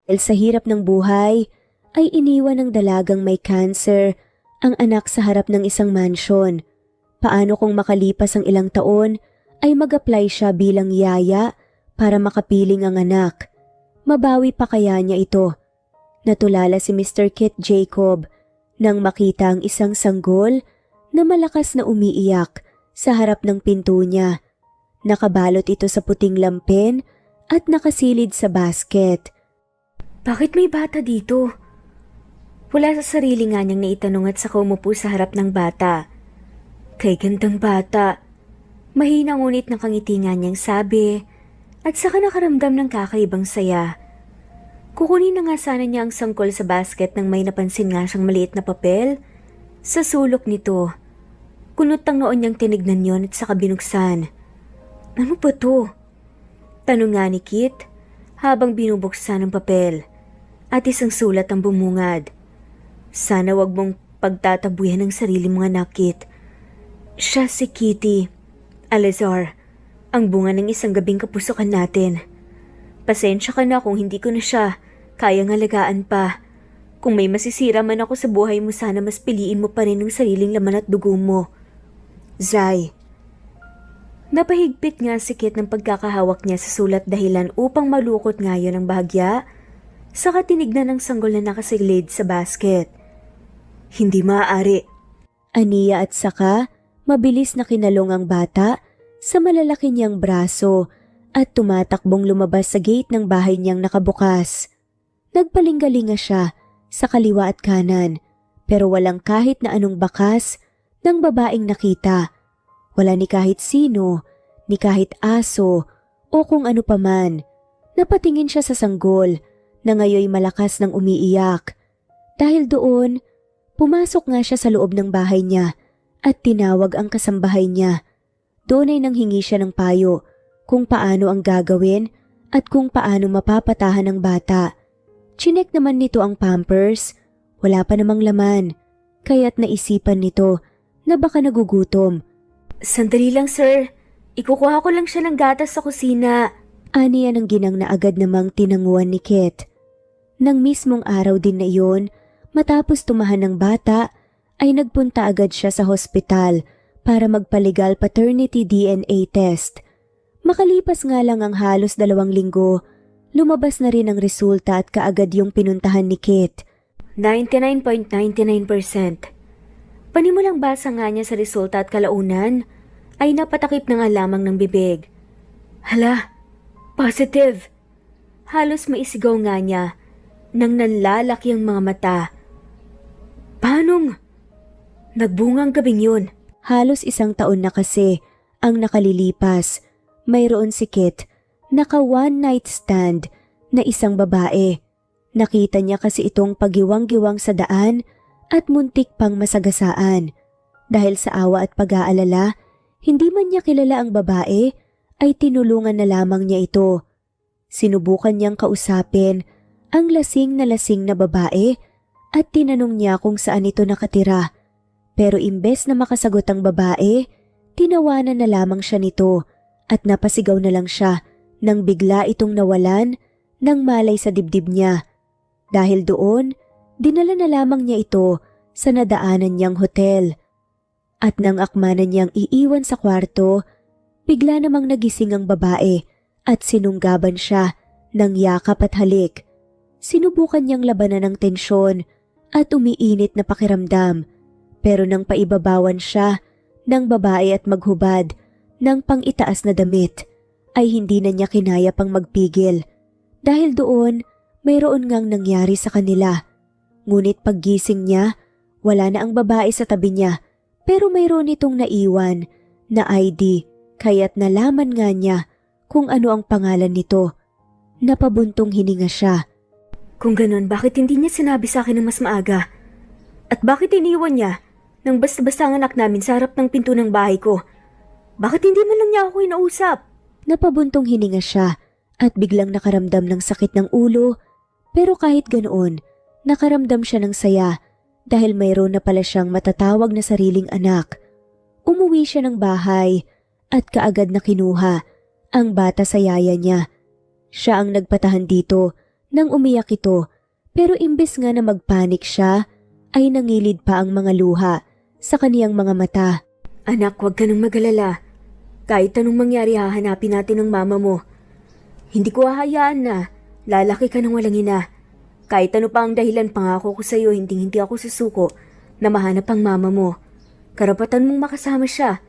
Dahil sa hirap ng buhay, ay iniwan ng dalagang may cancer ang anak sa harap ng isang mansyon. Paano kung makalipas ang ilang taon ay mag-apply siya bilang yaya para makapiling ang anak? Mabawi pa kaya niya ito? Natulala si Mr. Kit Jacob nang makita ang isang sanggol na malakas na umiiyak sa harap ng pinto niya. Nakabalot ito sa puting lampin at nakasilid sa basket. Bakit may bata dito? Wala sa sarili nga niyang naitanong at saka umupo sa harap ng bata. Kay gandang bata. Mahina ngunit nakangiti nga niyang sabi at saka nakaramdam ng kakaibang saya. Kukunin na nga sana niya ang sangkol sa basket nang may napansin nga siyang maliit na papel sa sulok nito. Kunot ang noon niyang tinignan yon at saka binuksan. Ano ba to? Tanong nga ni Kit habang binubuksan ang papel at isang sulat ang bumungad. Sana wag mong pagtatabuyan ng sarili mong anak, Kit. Siya si Kitty Alazar, ang bunga ng isang gabing kapusukan natin. Pasensya ka na kung hindi ko na siya kayang alagaan pa. Kung may masisira man ako sa buhay mo, sana mas piliin mo pa rin ang sariling laman at dugo mo. Zai. Napahigpit nga si Kit ng pagkakahawak niya sa sulat dahilan upang malukot ngayon ang bahagya, saka tinignan ng sanggol na nakasilid sa basket. Hindi maaari. Aniya at saka mabilis na kinalong ang bata sa malalaki niyang braso at tumatakbong lumabas sa gate ng bahay niyang nakabukas. Nagpalingalinga siya sa kaliwa at kanan pero walang kahit na anong bakas ng babaeng nakita. Wala ni kahit sino, ni kahit aso o kung ano paman. Napatingin siya sa sanggol na ngayoy malakas ng umiiyak. Dahil doon, pumasok nga siya sa loob ng bahay niya at tinawag ang kasambahay niya. Doon ay nanghingi siya ng payo kung paano ang gagawin at kung paano mapapatahan ng bata. Chinek naman nito ang pampers, wala pa namang laman, kaya't naisipan nito na baka nagugutom. Sandali lang sir, ikukuha ko lang siya ng gatas sa kusina. Aniya ng ginang na agad namang tinanguan ni Kit. Nang mismong araw din na iyon, matapos tumahan ng bata, ay nagpunta agad siya sa hospital para magpalegal paternity DNA test. Makalipas nga lang ang halos 2 linggo, lumabas na rin ang resulta at kaagad yung pinuntahan ni Kit. 99.99%. Panimulang basa nga niya sa resulta at kalaunan ay napatakip na nga lamang ng bibig. Hala, positive! Halos maisigaw nga niya nang nanlalaki ang mga mata. Paanong nagbungang gabing yun? Halos 1 taon na kasi ang nakalilipas. Mayroon si Kit, naka one night stand na isang babae. Nakita niya kasi itong pagiwang-giwang sa daan at muntik pang masagasaan. Dahil sa awa at pag-aalala, hindi man niya kilala ang babae, ay tinulungan na lamang niya ito. Sinubukan niyang kausapin ang lasing na babae at tinanong niya kung saan ito nakatira. Pero imbes na makasagot ang babae, tinawanan na lamang siya nito at napasigaw na lang siya nang bigla itong nawalan ng malay sa dibdib niya. Dahil doon, dinala na lamang niya ito sa nadaanan niyang hotel. At nang akmanan niyang iiwan sa kwarto, bigla namang nagising ang babae at sinunggaban siya ng yakap at halik. Sinubukan niyang labanan ng tensyon at umiinit na pakiramdam, pero nang paibabawan siya ng babae at maghubad ng pang-itaas na damit, ay hindi na niya kinaya pang magpigil. Dahil doon, mayroon ngang nangyari sa kanila. Ngunit paggising niya, wala na ang babae sa tabi niya, pero mayroon itong naiwan na ID, kaya't nalaman nga niya kung ano ang pangalan nito. Napabuntong hininga siya. Kung ganon, bakit hindi niya sinabi sa akin ng mas maaga? At bakit iniwan niya nang basta-basta ang anak namin sa harap ng pinto ng bahay ko? Bakit hindi man lang niya ako inausap? Napabuntong hininga siya at biglang nakaramdam ng sakit ng ulo, pero kahit ganoon, nakaramdam siya ng saya dahil mayroon na pala siyang matatawag na sariling anak. Umuwi siya ng bahay at kaagad na kinuha ang bata sa yaya niya. Siya ang nagpatahan dito nang umiyak ito, pero imbes nga na magpanik siya, ay nangilid pa ang mga luha sa kaniyang mga mata. Anak, huwag ka nang magalala. Kahit anong mangyari, hahanapin natin ang mama mo. Hindi ko hahayaan na lalaki ka ng walang ina. Kahit ano pa ang dahilan, pangako ko sa'yo, hindi ako susuko na mahanap ang mama mo. Karapatan mong makasama siya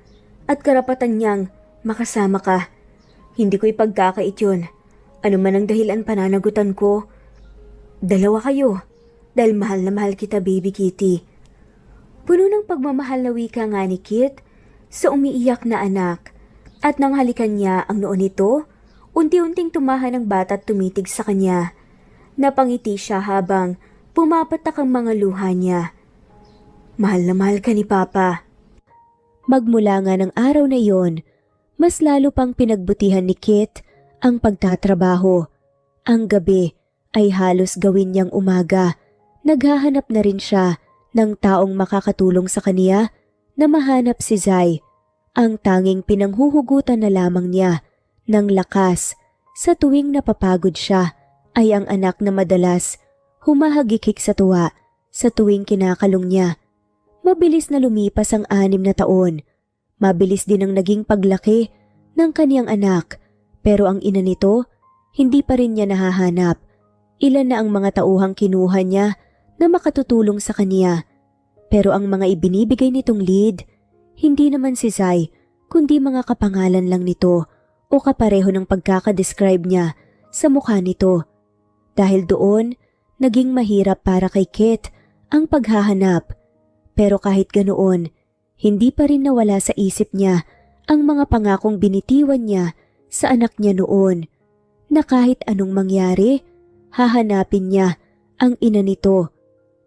at karapatan niyang makasama ka. Hindi ko ipagkakait yun. Ano man ang dahilan, pananagutan ko. Dalawa kayo dahil mahal na mahal kita, baby Kitty. Puno ng pagmamahal na wika nga ni Kit sa umiiyak na anak at nang halikan niya ang noon nito, unti-unting tumahan ang bata at tumitig sa kanya. Napangiti siya habang pumapatak ang mga luha niya. Mahal na mahal ka ni Papa. Magmula nga ng araw na yon, mas lalo pang pinagbutihan ni Kit ang pagtatrabaho. Ang gabi ay halos gawin niyang umaga. Naghahanap na rin siya ng taong makakatulong sa kaniya na mahanap si Zai. Ang tanging pinanghuhugutan na lamang niya ng lakas sa tuwing napapagod siya ay ang anak na madalas humahagikik sa tuwa sa tuwing kinakalong niya. Mabilis na lumipas ang 6 na taon. Mabilis din ang naging paglaki ng kaniyang anak, pero ang ina nito hindi pa rin niya nahahanap. Ilan na ang mga tauhang kinuha niya na makatutulong sa kaniya. Pero ang mga ibinibigay nitong lead, hindi naman si Zai, kundi mga kapangalan lang nito o kapareho ng pagkakadescribe niya sa mukha nito. Dahil doon, naging mahirap para kay Kit ang paghahanap. Pero kahit ganoon, hindi pa rin nawala sa isip niya ang mga pangakong binitiwan niya sa anak niya noon, na kahit anong mangyari, hahanapin niya ang ina nito.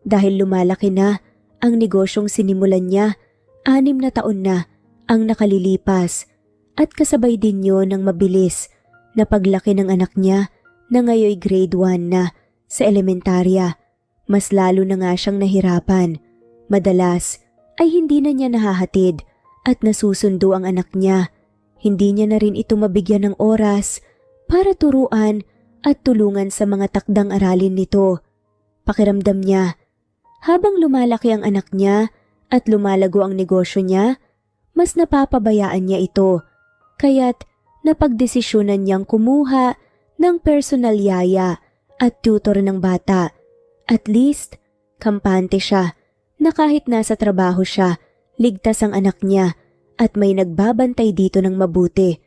Dahil lumalaki na ang negosyong sinimulan niya, 6 na taon na ang nakalilipas at kasabay din yun ng mabilis na paglaki ng anak niya na ngayoy grade 1 na sa elementarya. Mas lalo na nga siyang nahirapan. Madalas ay hindi na niya nahahatid at nasusundo ang anak niya. Hindi niya na rin ito mabigyan ng oras para turuan at tulungan sa mga takdang aralin nito. Pakiramdam niya, habang lumalaki ang anak niya at lumalago ang negosyo niya, mas napapabayaan niya ito. Kaya't napagdesisyonan niyang kumuha ng personal yaya at tutor ng bata. At least, kampante siya na kahit nasa trabaho siya, ligtas ang anak niya at may nagbabantay dito ng mabuti.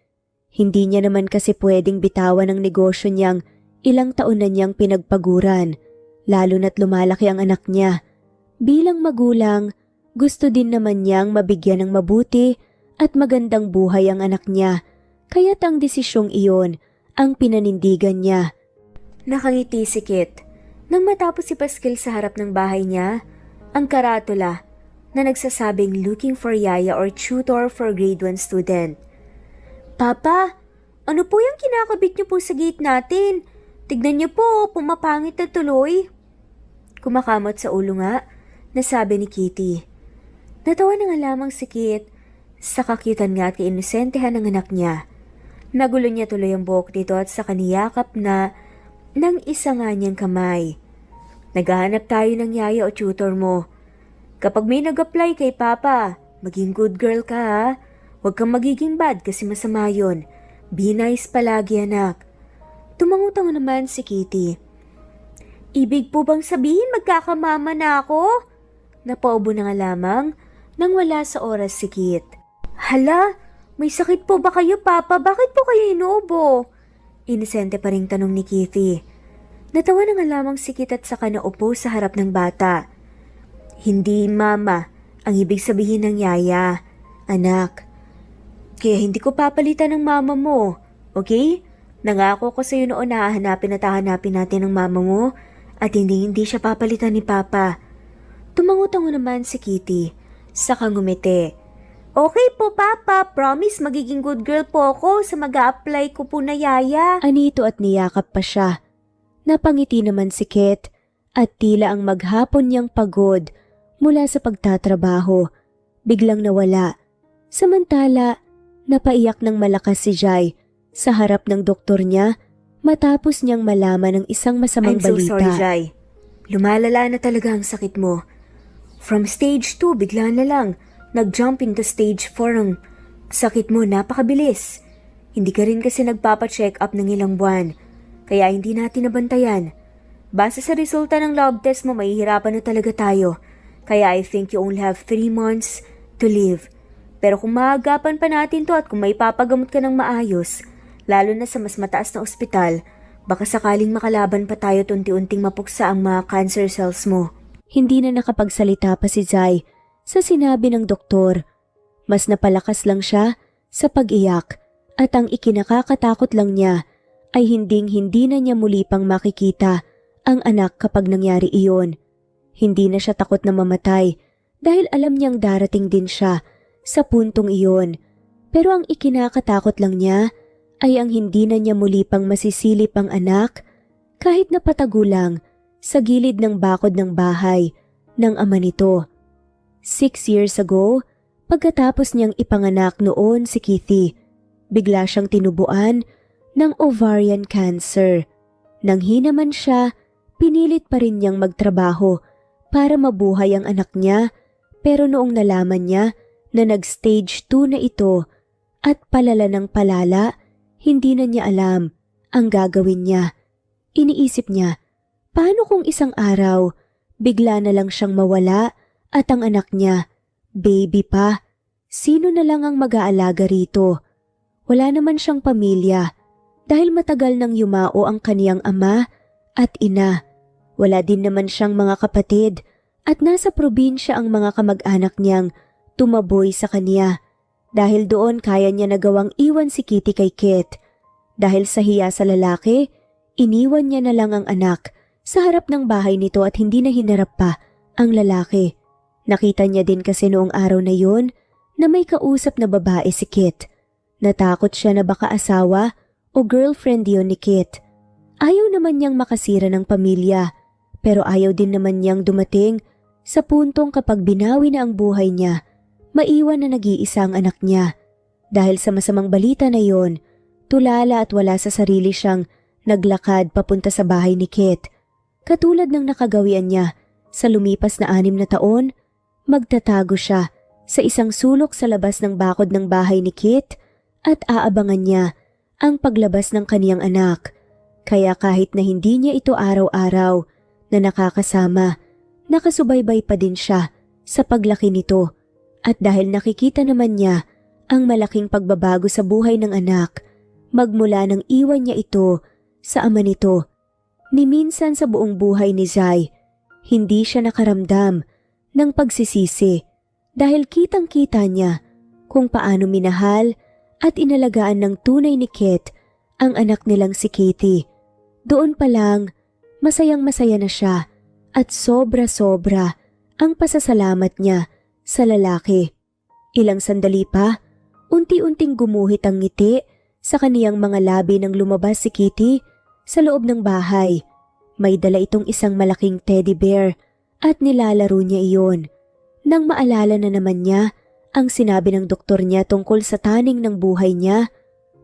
Hindi niya naman kasi pwedeng bitawan ang negosyo niyang ilang taon na niyang pinagpaguran, lalo na't lumalaki ang anak niya. Bilang magulang, gusto din naman niyang mabigyan ng mabuti at magandang buhay ang anak niya, kaya't ang desisyong iyon ang pinanindigan niya. Nakangiti si Kit nang matapos si Pascal sa harap ng bahay niya ang karatula na nagsasabing looking for yaya or tutor for grade 1 student. Papa, ano po yung kinakabit niyo po sa gate natin? Tignan niyo po, pumapangit na tuloy. Kumakamot sa ulo nga, nasabi ni Kitty. Natawa na nga lamang si Kit sa kakyutan nga at kainusentehan ng anak niya. Nagulo niya tuloy ang buhok nito at sa kaniyakap na ng isa nga niyang kamay. Naghahanap tayo ng yaya o tutor mo. Kapag may nag-apply kay Papa, maging good girl ka ha. Huwag kang magiging bad kasi masama yun. Be nice palagi anak. Tumangutango naman si Kitty. Ibig po bang sabihin magkakamama na ako? Napaubo na nga lamang nang wala sa oras si Kit. Hala, may sakit po ba kayo Papa? Bakit po kayo inuubo? Inisente pa ring tanong ni Kitty. Natawa na nga lamang si Kit at saka naupo sa harap ng bata. Hindi mama ang ibig sabihin ng yaya, anak. Kaya hindi ko papalitan ng mama mo, okay? Nangako ko sa'yo noon na hahanapin at hahanapin natin ang mama mo at hindi siya papalitan ni Papa. Tumangutango naman si Kitty, saka ngumiti. Okay po Papa, promise magiging good girl po ako sa mag-a-apply ko po na yaya. Anito at niyakap pa siya. Napangiti naman si Kit at tila ang maghapon niyang pagod mula sa pagtatrabaho biglang nawala. Samantala, napaiyak ng malakas si Jai sa harap ng doktor niya matapos niyang malaman ng isang masamang I'm so balita. sorry, Jai. Lumalala na talaga ang sakit mo. From stage 2, bigla na lang. Nag-jump into stage 4 ang sakit mo, napakabilis. Hindi ka rin kasi nagpapa-check up ng ilang buwan. Kaya hindi natin nabantayan. Base sa resulta ng lab test mo, mahihirapan na talaga tayo. Kaya I think you only have 3 months to live. Pero kung maagapan pa natin to at kung may papagamot ka ng maayos, lalo na sa mas mataas na ospital, baka sakaling makalaban pa tayo at unti-unting mapuksa ang mga cancer cells mo. Hindi na nakapagsalita pa si Zai sa sinabi ng doktor. Mas napalakas lang siya sa pag-iyak at ang ikinakakatakot lang niya ay hindi na niya muli pang makikita ang anak kapag nangyari iyon. Hindi na siya takot na mamatay dahil alam niyang darating din siya sa puntong iyon. Pero ang ikinakatakot lang niya ay ang hindi na niya muli pang masisilip ang anak kahit na patago lang sa gilid ng bakod ng bahay ng ama nito. 6 years ago, pagkatapos niyang ipanganak noon si Kitty, bigla siyang tinubuan ng ovarian cancer. Nang hinaman siya, pinilit pa rin niyang magtrabaho para mabuhay ang anak niya, pero noong nalaman niya na nag-stage 2 na ito at palala ng palala, hindi na niya alam ang gagawin niya. Iniisip niya, paano kung isang araw, bigla na lang siyang mawala at ang anak niya, baby pa, sino na lang ang mag-aalaga rito? Wala naman siyang pamilya dahil matagal nang yumao ang kaniyang ama at ina. Wala din naman siyang mga kapatid at nasa probinsya ang mga kamag-anak niyang tumaboy sa kaniya. Dahil doon kaya niya nagawang iwan si Kitty kay Kit. Dahil sa hiya sa lalaki, iniwan niya na lang ang anak sa harap ng bahay nito at hindi na hinarap pa ang lalaki. Nakita niya din kasi noong araw na yun na may kausap na babae si Kit. Natakot siya na baka asawa o girlfriend yun ni Kit. Ayaw naman niyang makasira ng pamilya, pero ayaw din naman niyang dumating sa puntong kapag binawi na ang buhay niya, maiwan na nag-iisa ang anak niya. Dahil sa masamang balita na yon, tulala at wala sa sarili siyang naglakad papunta sa bahay ni Kit. Katulad ng nakagawian niya sa lumipas na 6 na taon, magtatago siya sa isang sulok sa labas ng bakod ng bahay ni Kit at aabangan niya ang paglabas ng kaniyang anak. Kaya kahit na hindi niya ito araw-araw na nakakasama, nakasubaybay pa din siya sa paglaki nito. At dahil nakikita naman niya ang malaking pagbabago sa buhay ng anak, magmula nang iwan niya ito sa ama nito. Ni minsan sa buong buhay ni Zai, hindi siya nakaramdam ng pagsisisi dahil kitang-kita niya kung paano minahal at inalagaan ng tunay ni Kit ang anak nilang si Kitty. Doon pa lang, masayang-masaya na siya at sobra-sobra ang pasasalamat niya sa lalaki. Ilang sandali pa, unti-unting gumuhit ang ngiti sa kaniyang mga labi nang lumabas si Kitty sa loob ng bahay. May dala itong isang malaking teddy bear at nilalaro niya iyon. Nang maalala na naman niya ang sinabi ng doktor niya tungkol sa taning ng buhay niya,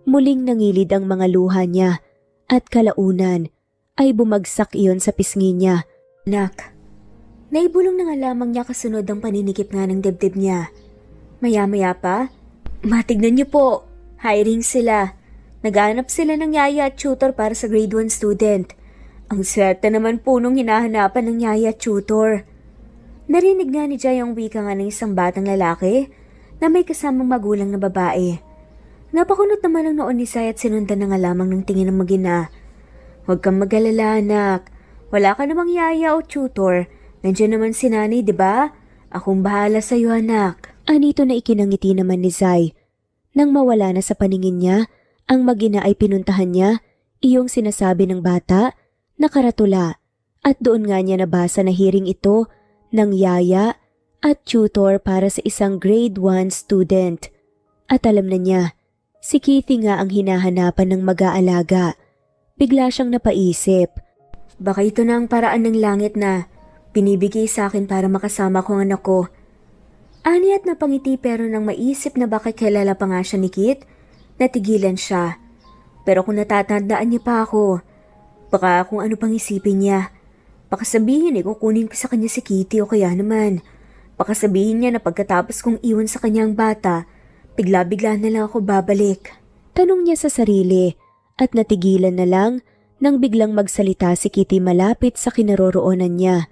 muling nangilid ang mga luha niya at kalaunan ay bumagsak iyon sa pisngi niya. Nak, naibulong na nga lamang niya kasunod ang paninikip nga ng dibdib niya. Maya-maya pa, matignan niyo po, hiring sila. Naghanap sila ng yaya at tutor para sa grade 1 student. Ang swerte naman po nung hinahanapan ng yaya at tutor. Narinig nga ni Jai ang wika nga ng isang batang lalaki na may kasamang magulang na babae. Napakunot naman ang noon ni Zai at sinundan na nga lamang ng tingin ng mag-ina. Huwag kang mag-alala, anak. Wala ka namang yaya o tutor. Nandiyan naman si nanay, di ba? Akong bahala sa'yo, anak. Anito na ikinangiti naman ni Zai. Nang mawala na sa paningin niya, ang mag-ina ay pinuntahan niya iyong sinasabi ng bata na karatula at doon nga niya nabasa na hearing ito ng yaya at tutor para sa isang grade 1 student. At alam na niya, si Kitty nga ang hinahanapan ng mag-aalaga. Bigla siyang napaisip. Baka ito na ang paraan ng langit na binibigay sa akin para makasama ko ang anak ko. Ani at napangiti pero nang maisip na baka kilala pa nga siya ni Kit, natigilan siya. Pero kung natatandaan niya pa ako, baka kung ano pang isipin niya. Baka sabihin kukunin ko sa kanya si Kitty o kaya naman. Baka sabihin niya na pagkatapos kong iwan sa kanya ang bata, bigla-bigla na lang ako babalik. Tanong niya sa sarili at natigilan na lang nang biglang magsalita si Kitty malapit sa kinaroroonan niya.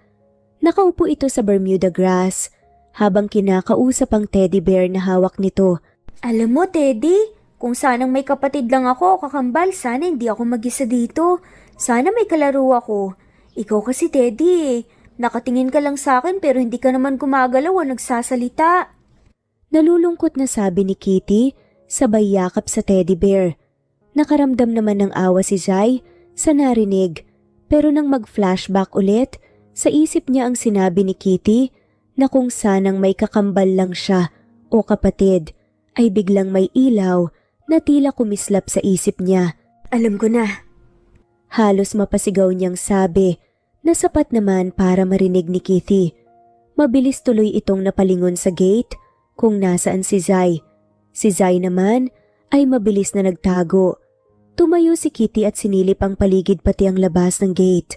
Nakaupo ito sa Bermuda grass habang kinakausap ang teddy bear na hawak nito. Alam mo, Teddy, kung sanang may kapatid lang ako o kakambal, sana hindi ako mag-isa dito. Sana may kalaro ako. Ikaw kasi, Teddy, nakatingin ka lang sa akin pero hindi ka naman gumagalaw o nagsasalita. Nalulungkot na sabi ni Kitty sabay yakap sa teddy bear. Nakaramdam naman ng awa si Zai sa narinig pero nang mag-flashback ulit, sa isip niya ang sinabi ni Kitty na kung sanang may kakambal lang siya o kapatid ay biglang may ilaw na tila kumislap sa isip niya. Alam ko na. Halos mapasigaw niyang sabi na sapat naman para marinig ni Kitty. Mabilis tuloy itong napalingon sa gate kung nasaan si Zai. Si Zai naman ay mabilis na nagtago. Tumayo si Kitty at sinilip ang paligid pati ang labas ng gate.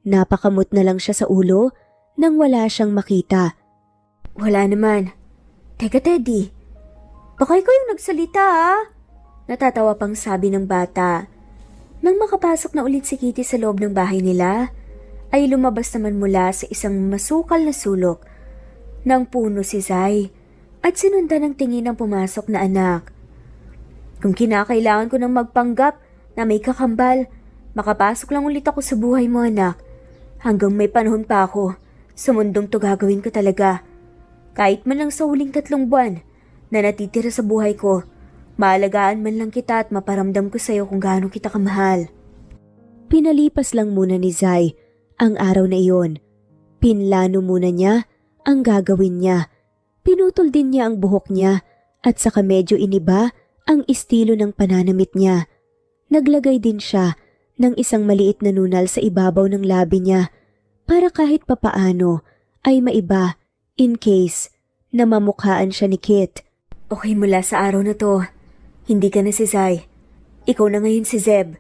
Napakamot na lang siya sa ulo nang wala siyang makita. Wala naman. Teka, Teddy. Baka ikaw yung nagsalita, ha? Natatawa pang sabi ng bata. Nang makapasok na ulit si Kitty sa loob ng bahay nila, ay lumabas naman mula sa isang masukal na sulok ng puno si Zai at sinundan ng tingin ng pumasok na anak. Kung kinakailangan ko ng magpanggap na may kakambal, makapasok lang ulit ako sa buhay mo, anak. Hanggang may panahon pa ako, sa mundong to gagawin ko talaga. Kahit man lang sa huling 3 buwan na natitira sa buhay ko, maalagaan man lang kita at maparamdam ko sa'yo kung gaano kita kamahal. Pinalipas lang muna ni Zai ang araw na iyon. Pinlano muna niya ang gagawin niya. Pinutol din niya ang buhok niya at saka medyo iniba ang estilo ng pananamit niya. Naglagay din siya ng isang maliit na nunal sa ibabaw ng labi niya para kahit papaano ay maiba in case na mamukhaan siya ni Kit. Okay, mula sa araw na to, hindi ka na si Zai. Ikaw na ngayon si Zeb.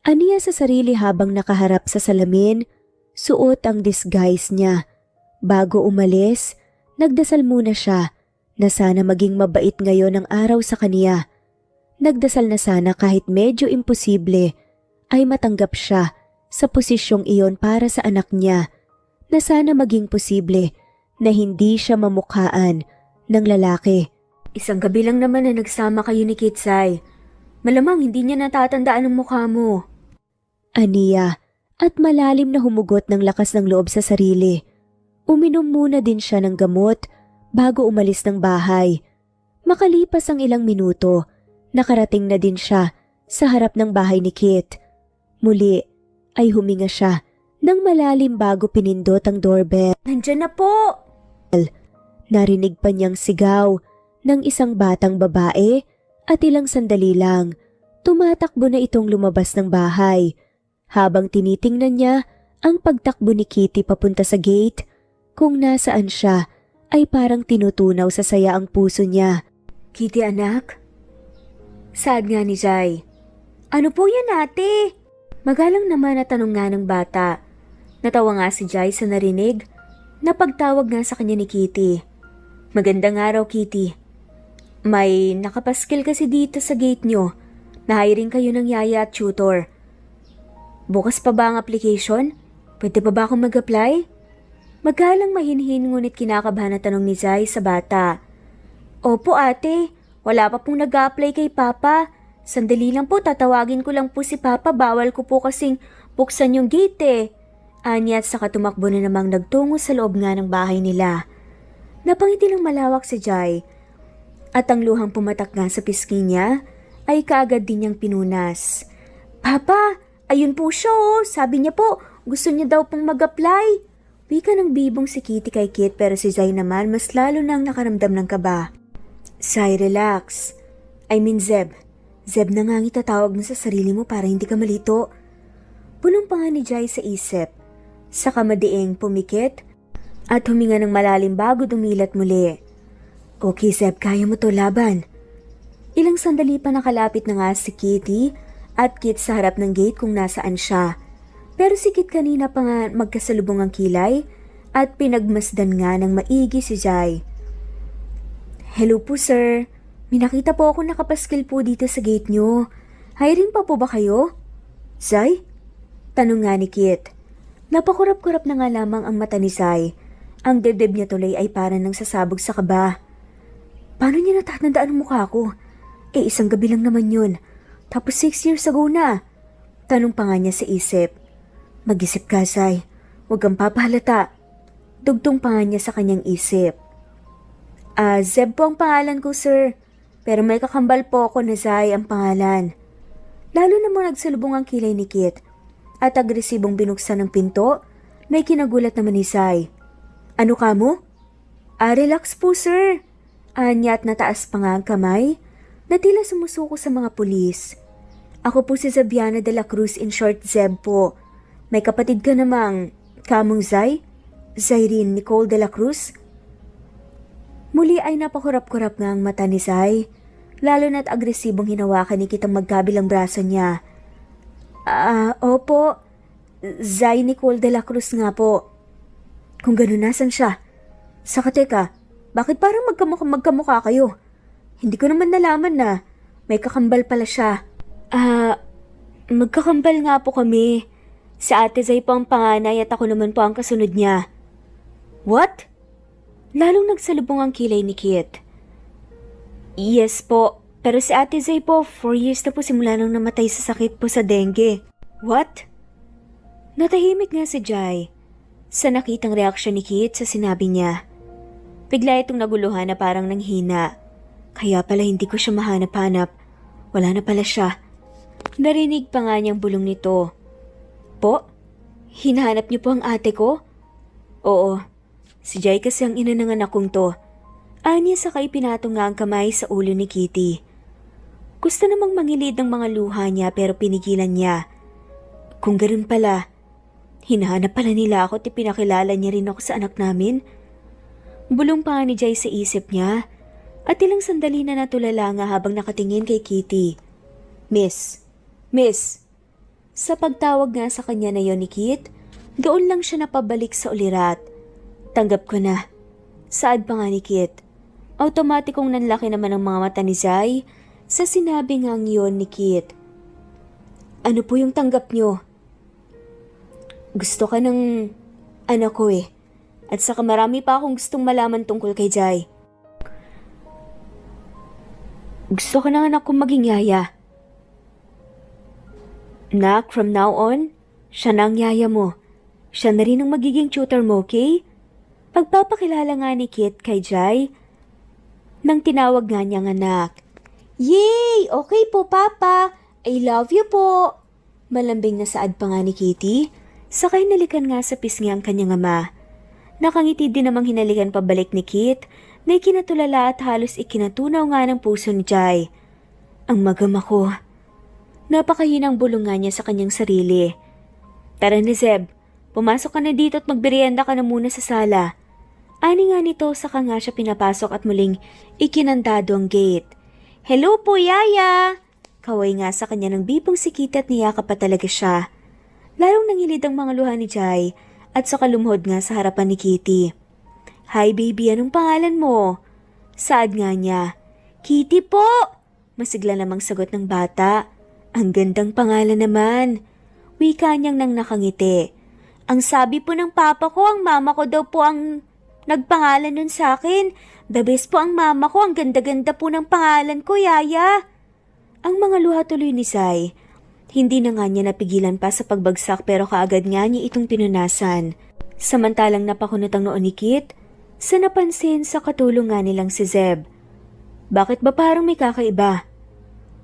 Aniya sa sarili habang nakaharap sa salamin, suot ang disguise niya. Bago umalis, nagdasal muna siya na sana maging mabait ngayon ang araw sa kaniya. Nagdasal na sana kahit medyo imposible ay matanggap siya sa posisyong iyon para sa anak niya, na sana maging posible na hindi siya mamukhaan ng lalaki. Isang gabi lang naman na nagsama kayo ni Kit, Zai. Malamang hindi niya natatandaan ang mukha mo. Aniya at malalim na humugot ng lakas ng loob sa sarili. Uminom muna din siya ng gamot bago umalis ng bahay. Makalipas ang ilang minuto, nakarating na din siya sa harap ng bahay ni Kit. Muli ay huminga siya ng malalim bago pinindot ang doorbell. Nandyan na po! Narinig pa niyang sigaw ng isang batang babae at ilang sandali lang, tumatakbo na itong lumabas ng bahay. Habang tinitingnan niya ang pagtakbo ni Kitty papunta sa gate, kung nasaan siya ay parang tinutunaw sa saya ang puso niya. Kitty, anak? Saad nga ni Zai. Ano po yan, ate? Magalang naman na tanong nga ng bata. Natawa nga si Zai sa narinig na pagtawag nga sa kanya ni Kitty. Magandang araw, Kitty. May nakapaskil kasi dito sa gate nyo. Na-hiring kayo ng yaya at tutor. Bukas pa ba ang application? Pwede pa ba akong mag-apply? Magalang mahinhin ngunit kinakabahan na tanong ni Zai sa bata. Opo ate, wala pa pong nag-a-apply kay Papa. Sandali lang po, tatawagin ko lang po si Papa. Bawal ko po kasing buksan yung gate eh. Anya at saka tumakbo na namang nagtungo sa loob nga ng bahay nila. Napangiti ng malawak si Zai. At ang luhang pumatak nga sa pisngi niya ay kaagad din niyang pinunas. Papa, ayun po siya oh. Sabi niya po, gusto niya daw pong mag-apply. Wika ng bibong si Kitty kay Kit pero si Zai naman mas lalo nang nakaramdam ng kaba. Zai, relax. I mean Zeb. Zeb na nga itatawag mo sa sarili mo para hindi ka malito. Punong pa nga ni Zai sa isip. Saka madiing pumikit at huminga ng malalim bago dumilat muli. Okay Zeb, kaya mo to laban. Ilang sandali pa nakalapit na nga si Kitty at Kit sa harap ng gate kung nasaan siya. Pero si Kit kanina pa nga magkasalubong ang kilay at pinagmasdan nga ng maigi si Jai. Hello po sir, may nakita po ako nakapaskil po dito sa gate nyo. Hiring pa po ba kayo? Zai? Tanong nga ni Kit. Napakurap-kurap na nga lamang ang mata ni Zai. Ang dibdib niya tuloy ay parang nang sasabog sa kaba. Paano niya natatandaan ang mukha ko? Isang gabi lang naman yun. Tapos 6 years ago na. Tanong pa nga niya sa isip. Mag-isip ka, Zai. Huwag kang papahalata. Dugtong pa nga niya sa kanyang isip. Zeb po ang pangalan ko, sir. Pero may kakambal po ako na Zai ang pangalan. Lalo namang nagsalubong ang kilay ni Kit. At agresibong binuksan ng pinto, may kinagulat naman ni Zai. Ano ka mo? Relax po, sir. Anya at nataas pa nga ang kamay na tila sumusuko sa mga pulis. Ako po si Zebiana de la Cruz, in short Zeb po. May kapatid ka namang kamong Zai? Zairine Nicole de la Cruz? Muli ay napakurap-kurap nga ang mata ni Zai, lalo na't agresibong hinawakan ni Kit ang magkabilang braso niya. Opo. Zai Nicole de la Cruz nga po. Kung gano'n, nasan siya? Saka teka, bakit parang magkamukha kayo? Hindi ko naman nalaman na may kakambal pala siya. Magkakambal nga po kami. Si Ate Zai po ang panganay at ako naman po ang kasunod niya. What? Lalong nagsalubong ang kilay ni Kit. Yes po, pero si Ate Zai po 4 years na po simula nang namatay sa sakit po sa dengue. What? Natahimik nga si Jai sa nakitang reaksyon ni Kit sa sinabi niya. Bigla itong naguluhan na parang nanghina. Kaya pala hindi ko siya mahanap-hanap. Wala na pala siya. Narinig pa nga niyang bulong nito. Po? Hinahanap niyo po ang ate ko? Oo. Si Jai kasi ang ina ng anak kong to. Anya saka ipinatong nga ang kamay sa ulo ni Kitty. Gusto namang mangilid ng mga luha niya pero pinigilan niya. Kung ganun pala, hinahanap pala nila ako at ipinakilala niya rin ako sa anak namin. Bulong pa nga ni Jai sa isip niya at ilang sandali na natulala nga habang nakatingin kay Kitty. Miss. Sa pagtawag nga sa kanya na yon ni Kit, doon lang siya napabalik sa ulirat. Tanggap ko na. Saad pa nga ni Kit. Automatikong nanlaki naman ang mga mata ni Zai sa sinabi ngang yon ni Kit. Ano po yung tanggap nyo? Gusto ka ng anak ko eh. At saka marami pa akong gustong malaman tungkol kay Jai. Gusto ka ng anak kong maging yaya. Nak, from now on, siya na ang yaya mo. Siya na rin ang magiging tutor mo, okay? Pagpapakilala nga ni Kit kay Jai, nang tinawag nga niyang anak. Yay! Okay po, Papa! I love you po! Malambing na saad pa nga ni Kitty, sakay nalikan nga sa pisngi ang kanyang ama. Nakangiti din namang hinalikan pabalik ni Kit, na ikinatulala at halos ikinatunaw nga ng puso ni Jai. Ang magama ko. Napakahinang bulong nga niya sa kanyang sarili. Tara na Zeb, pumasok ka na dito at magbiryenda ka na muna sa sala. Ani nga nito saka nga siya pinapasok at muling ikinandado ang gate. Hello po, Yaya! Kaway nga sa kanya ng bipong si Kitty at niyakap pa talaga siya. Lalong nangilid ang mga luha ni Jai at saka lumuhod nga sa harapan ni Kitty. Hi baby, anong pangalan mo? Saad nga niya. Kitty po! Masigla namang sagot ng bata. Ang gandang pangalan naman. Wika niyang nang nakangiti. Ang sabi po ng papa ko, ang mama ko daw po ang nagpangalan nun sa akin. The best po ang mama ko, ang ganda-ganda po ng pangalan ko, Yaya. Ang mga luha tuloy ni Zai. Hindi na nga niya napigilan pa sa pagbagsak pero kaagad nga niya itong pinunasan. Samantalang napakunot ang noon ni Kit, sa napansin sa katulong nga nilang si Zeb. Bakit ba parang may kakaiba?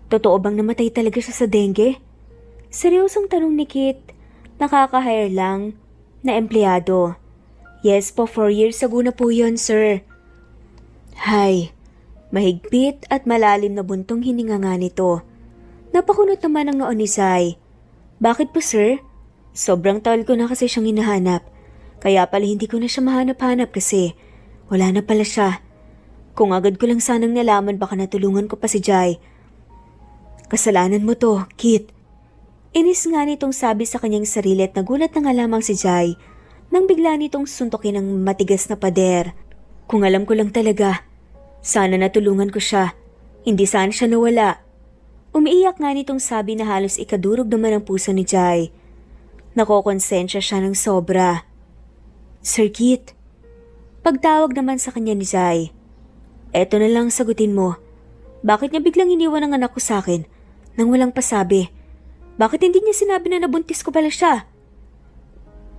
Totoo bang namatay talaga siya sa dengue? Seryosong tanong ni Kit, nakaka-hire lang na empleyado. Yes po, 4 years ago na po yun, sir. Hay, mahigpit at malalim na buntong hininga nga nito. Napakunot naman ang noon ni Zai. Bakit po, sir? Sobrang tagal ko na kasi siyang hinahanap. Kaya pala hindi ko na siya mahanap-hanap kasi wala na pala siya. Kung agad ko lang sanang nalaman baka natulungan ko pa si Jai. Kasalanan mo to, Kit. Inis nga nitong sabi sa kanyang sarili at nagulat na nga lamang si Jai nang bigla nitong suntukin ng matigas na pader. Kung alam ko lang talaga, sana natulungan ko siya, hindi sana siya nawala. Umiiyak nga nitong sabi na halos ikadurog naman ang puso ni Jai. Nakokonsensya siya ng sobra. Sir Kit, pagtawag naman sa kanya ni Jai. Eto na lang sagutin mo. Bakit niya biglang iniwan ang anak ko sa akin nang walang pasabi? Bakit hindi niya sinabi na nabuntis ko pala siya?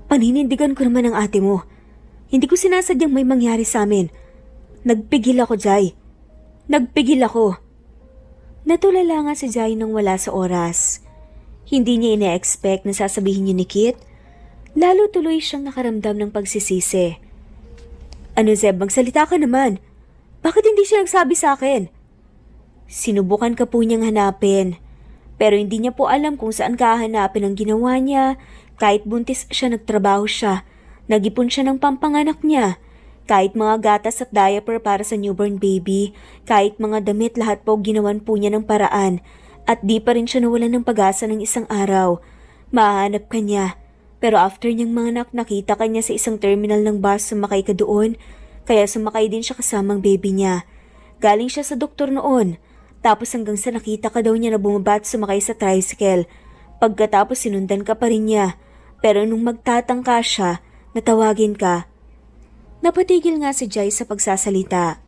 Paninindigan ko naman ang ate mo. Hindi ko sinasadyang may mangyari sa amin. Nagpigil ako, Jai. Nagpigil ako. Natulala nga si Jai nang wala sa oras. Hindi niya ina-expect na sasabihin niya ni Kit. Lalo tuloy siyang nakaramdam ng pagsisisi. Ano Zeb, magsalita ka naman. Bakit hindi siya nagsabi sa akin? Sinubukan ka po niyang hanapin. Pero hindi niya po alam kung saan kahanapin ang ginawa niya. Kahit buntis siya, nagtrabaho siya. Nag-ipon siya ng pampanganak niya. Kahit mga gatas at diaper para sa newborn baby. Kahit mga damit, lahat po ginawan po niya ng paraan. At di pa rin siya nawalan ng pag-asa ng isang araw. Mahanap ka niya. Pero after niyang manganak, nakita ka niya sa isang terminal ng bus, sumakay ka doon. Kaya sumakay din siya kasamang baby niya. Galing siya sa doktor noon. Tapos hanggang sa nakita ka daw niya na bumaba at sumakay sa tricycle. Pagkatapos sinundan ka pa rin niya. Pero nung magtatangka siya, natawagin ka. Napatigil nga si Jai sa pagsasalita.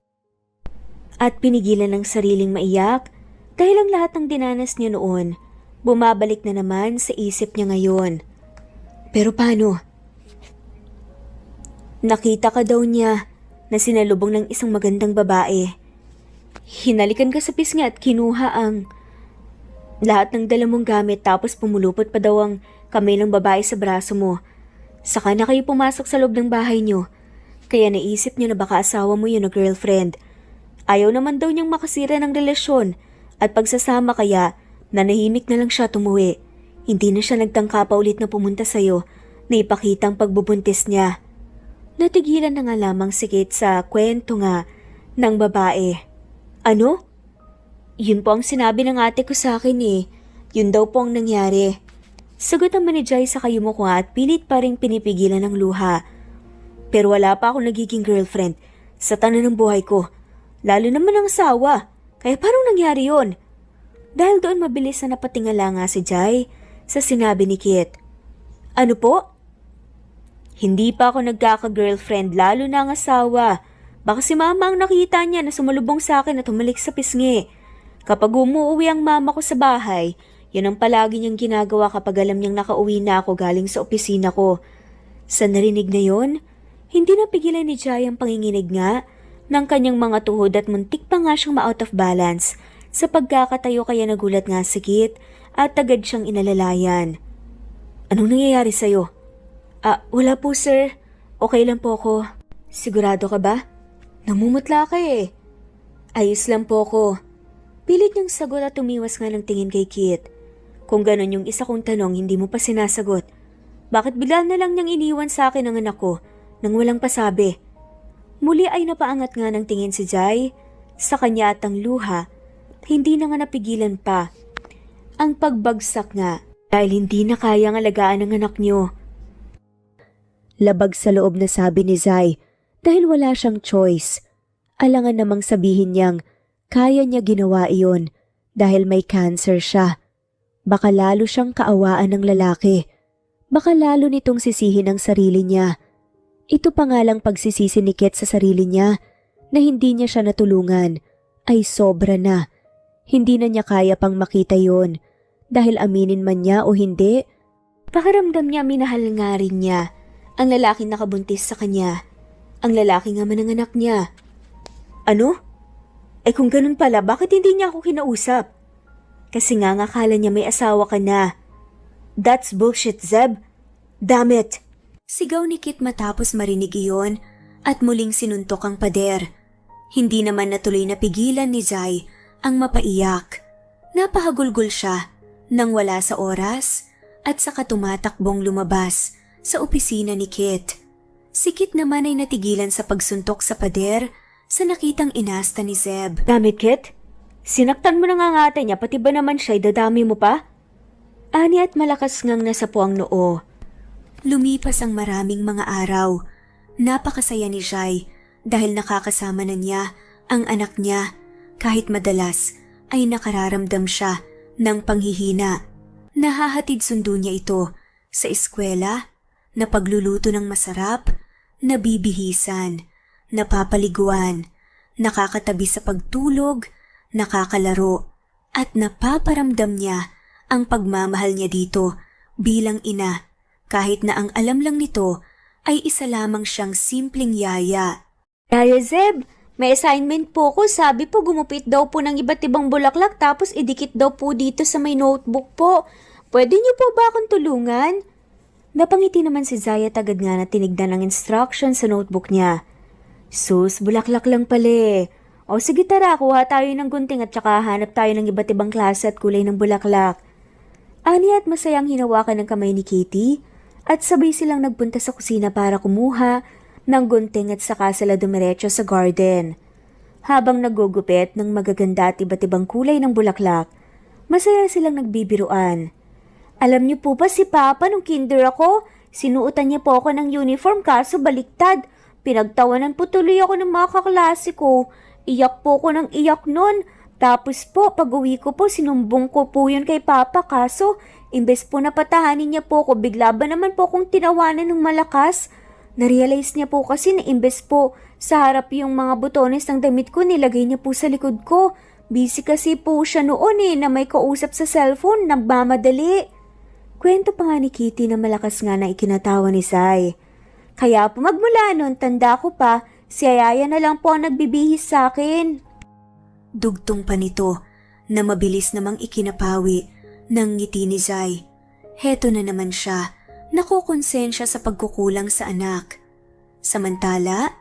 At pinigilan ng sariling maiyak dahil ang lahat ng dinanas niya noon, bumabalik na naman sa isip niya ngayon. Pero paano? Nakita ka daw niya na sinalubong ng isang magandang babae. Hinalikan ka sa pisngi at kinuha ang lahat ng dala mong gamit tapos pumulupot pa daw ang kamay ng babae sa braso mo. Saka na kayo pumasok sa loob ng bahay niyo. Kaya naisip niyo na baka asawa mo yun o girlfriend. Ayaw naman daw niyang makasira ng relasyon at pagsasama kaya nanahimik na lang siya tumuwi. Hindi na siya nagtangka pa ulit na pumunta sa'yo na ipakita ang pagbubuntis niya. Natigilan na nga lamang si Kate sa kwento nga ng babae. Ano? Yun po ang sinabi ng ate ko sa akin eh. Yun daw po ang nangyari. Sagot naman ni Jai sa kayumuko at pilit pa rin pinipigilan ng luha. Pero wala pa akong nagiging girlfriend sa tanan ng buhay ko. Lalo naman ang asawa. Kaya parang nangyari yun? Dahil doon mabilis na napatingala nga si Jai sa sinabi ni Kit. Ano po? Hindi pa ako nagkaka-girlfriend lalo na ang asawa. Baka si mama ang nakita niya na sumalubong sa akin at humalik sa pisngi. Kapag umuwi ang mama ko sa bahay, yun ang palagi niyang ginagawa kapag alam niyang nakauwi na ako galing sa opisina ko. Sa narinig na yon, hindi napigilan ni Jai ang panginginig nga ng kanyang mga tuhod at muntik pa nga siyang ma-out of balance. Sa pagkakatayo kaya nagulat nga si Kit at agad siyang inalalayan. Anong nangyayari sa'yo? Wala po sir. Okay lang po ako. Sigurado ka ba? Namumutla ka eh. Ayos lang po ako. Pilit niyang sagot at tumiwas nga ng tingin kay Kit. Kung ganon yung isa kong tanong hindi mo pa sinasagot, bakit bigla na lang niyang iniwan sa akin ang anak ko nang walang pasabi? Muli ay napaangat nga ng tingin si Jai sa kanya at ang luha. Hindi na nga napigilan pa ang pagbagsak nga dahil hindi na kayang alagaan ang anak niyo. Labag sa loob na sabi ni Jai dahil wala siyang choice. Alangan namang sabihin niyang kaya niya ginawa iyon dahil may cancer siya. Baka lalo siyang kaawaan ng lalaki. Baka lalo nitong sisihin ang sarili niya. Ito pa nga lang pagsisisi ni Kit sa sarili niya na hindi niya siya natulungan ay sobra na. Hindi na niya kaya pang makita yon dahil aminin man niya o hindi. Pakiramdam niya minahal nga rin niya ang lalaking nakabuntis sa kanya. Ang lalaki nga man ang anak niya. Ano? Kung ganun pala, bakit hindi niya ako kinausap? Kasi nga akala niya may asawa ka na. That's bullshit, Zeb. Damn it! Sigaw ni Kit matapos marinig iyon at muling sinuntok ang pader. Hindi naman natuloy na pigilan ni Jai ang mapaiyak. Napahagulgol siya nang wala sa oras at saka tumatakbong lumabas sa opisina ni Kit. Si Kit naman ay natigilan sa pagsuntok sa pader sa nakitang inasta ni Zeb. Damit Kit, sinaktan mo na nga ang ate niya pati ba naman siya ay dadami mo pa? Ani at malakas ngang nasapo ang noo. Lumipas ang maraming mga araw. Napakasaya ni Jai dahil nakakasama na niya ang anak niya kahit madalas ay nakararamdam siya ng panghihina. Nahahatid sundo niya ito sa eskwela, na pagluluto ng masarap, nabibihisan, napapaliguan, nakakatabi sa pagtulog, nakakalaro, at napaparamdam niya ang pagmamahal niya dito bilang ina kahit na ang alam lang nito ay isa lamang siyang simpleng yaya. Yaya Zeb, may assignment po ko. Sabi po gumupit daw po ng iba't ibang bulaklak tapos idikit daw po dito sa may notebook po. Pwede niyo po ba akong tulungan? Napangiti naman si Zai at agad nga na tinignan ang instruction sa notebook niya. Sus, bulaklak lang pala eh. O sige tara, kuha tayo ng gunting at saka hanap tayo ng iba't ibang klase at kulay ng bulaklak. Ani at masayang hinawakan ng kamay ni Kitty at sabay silang nagpunta sa kusina para kumuha ng gunting at saka sila dumiretso sa garden. Habang nagugupit ng magaganda at iba't ibang kulay ng bulaklak, masaya silang nagbibiruan. Alam niyo po ba si Papa nung kinder ako, sinuotan niya po ako ng uniform kaso baliktad. Pinagtawanan po tuloy ako ng mga kaklase ko. Iyak po ko ng iyak nun. Tapos po, pag uwi ko po, sinumbong ko po yun kay Papa kaso, imbes po napatahanin niya po ko, bigla ba naman po kong tinawanan ng malakas? Narealize niya po kasi na imbes po sa harap yung mga butones ng damit ko, nilagay niya po sa likod ko. Busy kasi po siya noon na may kausap sa cellphone, nagmamadali. Kwento pa nga ni Kitty na malakas nga na ikinatawa ni Zai. Kaya po magmula nun, tanda ko pa, si Ayaya na lang po ang nagbibihis sa akin. Dugtong pa nito na mabilis namang ikinapawi ng ngiti ni Zai. Heto na naman siya, nakukonsensya sa pagkukulang sa anak. Samantala,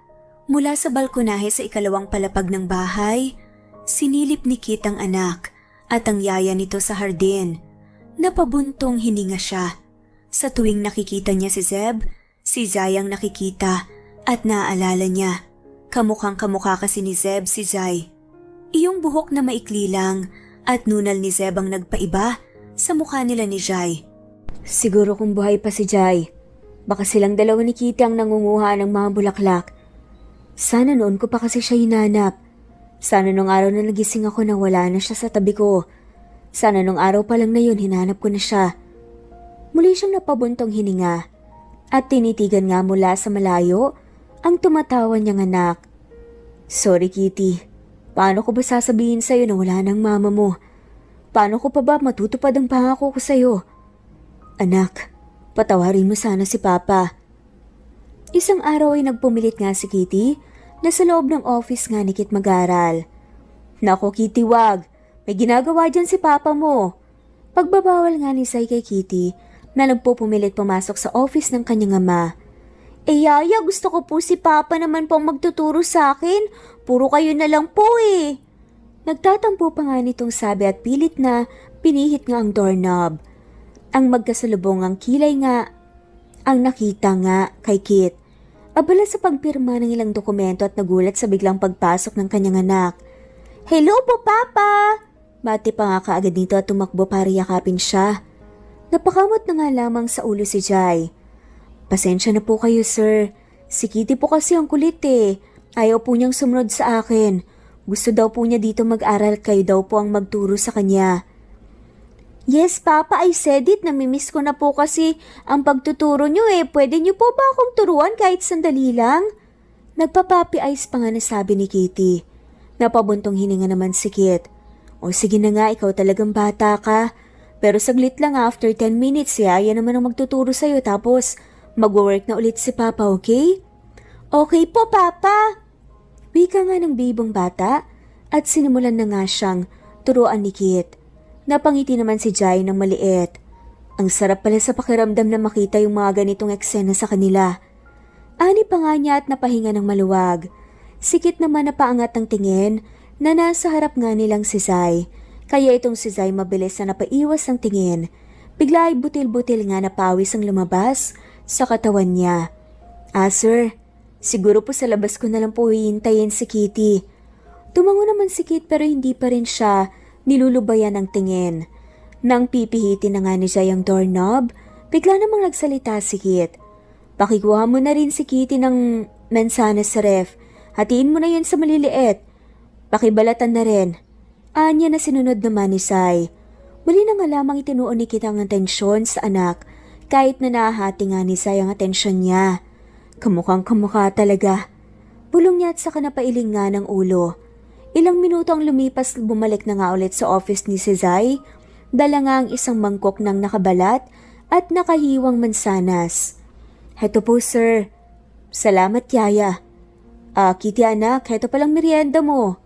mula sa balkonahe sa ikalawang palapag ng bahay, sinilip ni Kit ang anak at ang yaya nito sa hardin. Napabuntong hininga siya. Sa tuwing nakikita niya si Zeb, si Zai ang nakikita at naaalala niya. Kamukhang kamukha kasi ni Zeb si Zai. Iyong buhok na maikli lang at nunal ni Zeb ang nagpaiba sa mukha nila ni Jai. Siguro kung buhay pa si Jai, baka silang dalawa ni Kitty ang nangunguha ng mga bulaklak. Sana noon ko pa kasi siya hinanap. Sana nung araw na nagising ako na wala na siya sa tabi ko. Sana nung araw pa lang na yun hinanap ko na siya. Muli siyang napabuntong hininga at tinitigan nga mula sa malayo ang tumatawa niyang anak. Sorry Kitty. Paano ko ba sasabihin sa'yo na wala ng mama mo? Paano ko pa ba matutupad ang pangako ko sa'yo? Anak, patawarin mo sana si Papa. Isang araw ay nagpumilit nga si Kitty na sa loob ng office nga ni Kit mag-aral. Nako Kitty, wag. May ginagawa dyan si Papa mo. Pagbabawal nga ni Zai kay Kitty na nagpupumilit pumasok sa office ng kanyang ama. Yaya, gusto ko po si Papa naman pong magtuturo sa akin. Puro kayo na lang po eh. Nagtatampo pa nga nitong sabi at pilit na pinihit nga ang doorknob. Ang magkasalubongang kilay nga ang nakita nga kay Kit. Abala sa pagpirma ng ilang dokumento at nagulat sa biglang pagpasok ng kanyang anak. Hello po, Papa! Bati pa nga kaagad nito at tumakbo para yakapin siya. Napakamot na nga lamang sa ulo si Jai. Pasensya na po kayo, sir. Si Kitty po kasi ang kulit eh. Ayaw po niyang sumunod sa akin. Gusto daw po niya dito mag-aral, kayo daw po ang magturo sa kanya. Yes, Papa, I said it. Namimiss ko na po kasi ang pagtuturo niyo eh. Pwede niyo po ba akong turuan kahit sandali lang? Nagpapapi eyes pa nga nasabi ni Kitty. Napabuntong hininga naman si Kit. O sige na nga, ikaw talagang bata ka. Pero saglit lang after 10 minutes, yaya naman ang magtuturo sa'yo tapos mag-work na ulit si Papa, okay? Okay po, Papa. Wika nga ng bibong bata at sinimulan na nga siyang turuan ni Kit. Napangiti naman si Jai ng maliit. Ang sarap pala sa pakiramdam na makita yung mga ganitong eksena sa kanila. Ani pa nga niya at napahinga ng maluwag. Si Kit naman napaangat ang tingin na nasa harap nga nilang si Zai. Kaya itong si Zai mabilis na napaiwas ang tingin. Bigla ay butil-butil nga na pawis ang lumabas sa katawan niya. Sir, siguro po sa labas ko na lang po hihintayin si Kitty. Tumango naman si Kit pero hindi pa rin siya nilulubayan ng tingin. Nang pipihitin na nga ni Zay ang doorknob, bigla namang nagsalita si Kit. Pakikuha mo na rin si Kitty ng mansanas sa ref. Hatiin mo na yan sa maliliit. Pakibalatan na rin. Anya na sinunod naman ni Zay. Muli na nga lamang itinuon ni Kit ang atensyon sa anak kahit na nahahati nga ni Zay ang atensyon niya. Kamukhang kamukha talaga. Bulong niya at saka napailing nga ng ulo. Ilang minuto ang lumipas, bumalik na nga ulit sa office ni si Zay. Dala nga ang isang mangkok ng nakabalat at nakahiwang mansanas. Heto po sir. Salamat yaya. Kitty anak, heto palang merienda mo.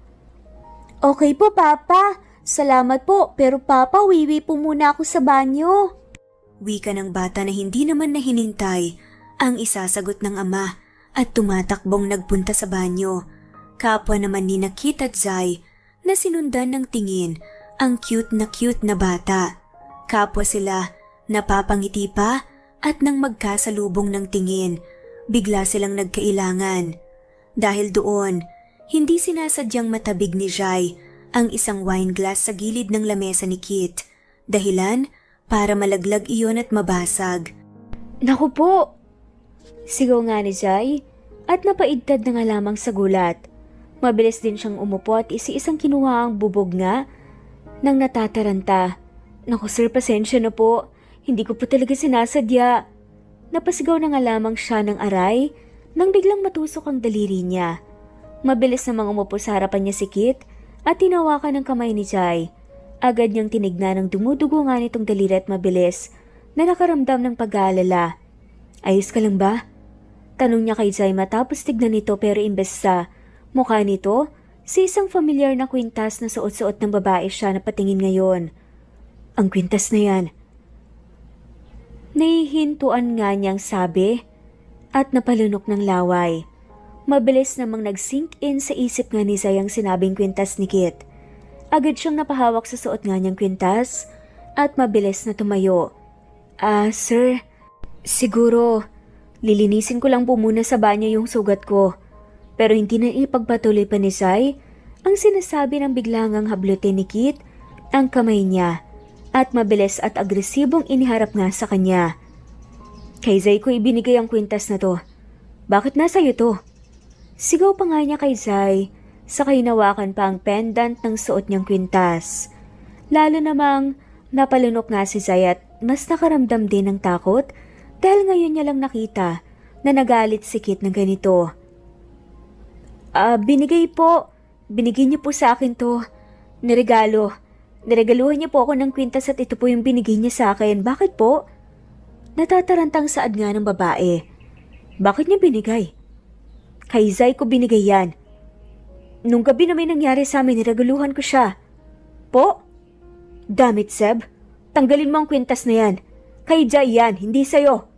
Okay po papa. Salamat po, pero papa, wiwi po muna ako sa banyo. Wika ng bata na hindi naman nahinintay ang isasagot ng ama at tumatakbong nagpunta sa banyo. Kapwa naman ni Kit at Zay na sinundan ng tingin ang cute na bata. Kapwa sila napapangiti pa at nang magkasalubong ng tingin, bigla silang nagkailangan. Dahil doon, hindi sinasadyang matabig ni Zay ang isang wine glass sa gilid ng lamesa ni Kit. Dahilan para malaglag iyon at mabasag. Naku po! Sigaw nga ni Zay at napaidtad na nga lamang sa gulat. Mabilis din siyang umupo at isi-isang kinuha ang bubog nga nang natataranta. Naku sir, pasensya na po. Hindi ko po talaga sinasadya. Napasigaw na nga lamang siya ng aray nang biglang matusok ang daliri niya. Mabilis namang umupo sa harapan niya si Kit at tinawakan ng kamay ni Zay. Agad niyang tinignan ang dumudugo nga nitong daliri at mabilis na nakaramdam ng pag-aalala. Ayos ka lang ba? Tanong niya kay Zay matapos tignan nito, pero imbes sa mukha nito, si isang familiar na kwintas na suot-suot ng babae siya na patingin ngayon. Ang kwintas na yan. Nahihintuan nga niyang sabi at napalunok ng laway. Mabilis namang nag-sink in sa isip nga ni Zay ang sinabing kwintas ni Kit. Agad siyang napahawak sa suot nga niyang kwintas at mabilis na tumayo. Sir, siguro lilinisin ko lang po muna sa banyo yung sugat ko. Pero hindi na ipagpatuloy pa ni Zay ang sinasabi ng biglangang hablutin ni Kit ang kamay niya at mabilis at agresibong iniharap nga sa kanya. Kay Zay ko ibinigay ang kwintas na to. Bakit nasa iyo to? Sigaw pa nga niya kay Zay, sakay hinawakan pa ang pendant ng suot niyang kwintas. Lalo namang napalunok nga si Zay at mas nakaramdam din ng takot dahil ngayon niya lang nakita na nagalit si Kit ng ganito. Binigay po. Binigay niyo po sa akin to. Niregalo. Niregaluhan niyo po ako ng kwintas at ito po yung binigay niya sa akin. Bakit po? Natatarantang saad nga ng babae. Bakit niya binigay? Kay Zay ko binigay yan. Nung gabi na may nangyari sa amin, niregaluhan ko siya. Po? Damit Seb, tanggalin mo ang kwintas na yan. Kay Zay yan, hindi sa'yo.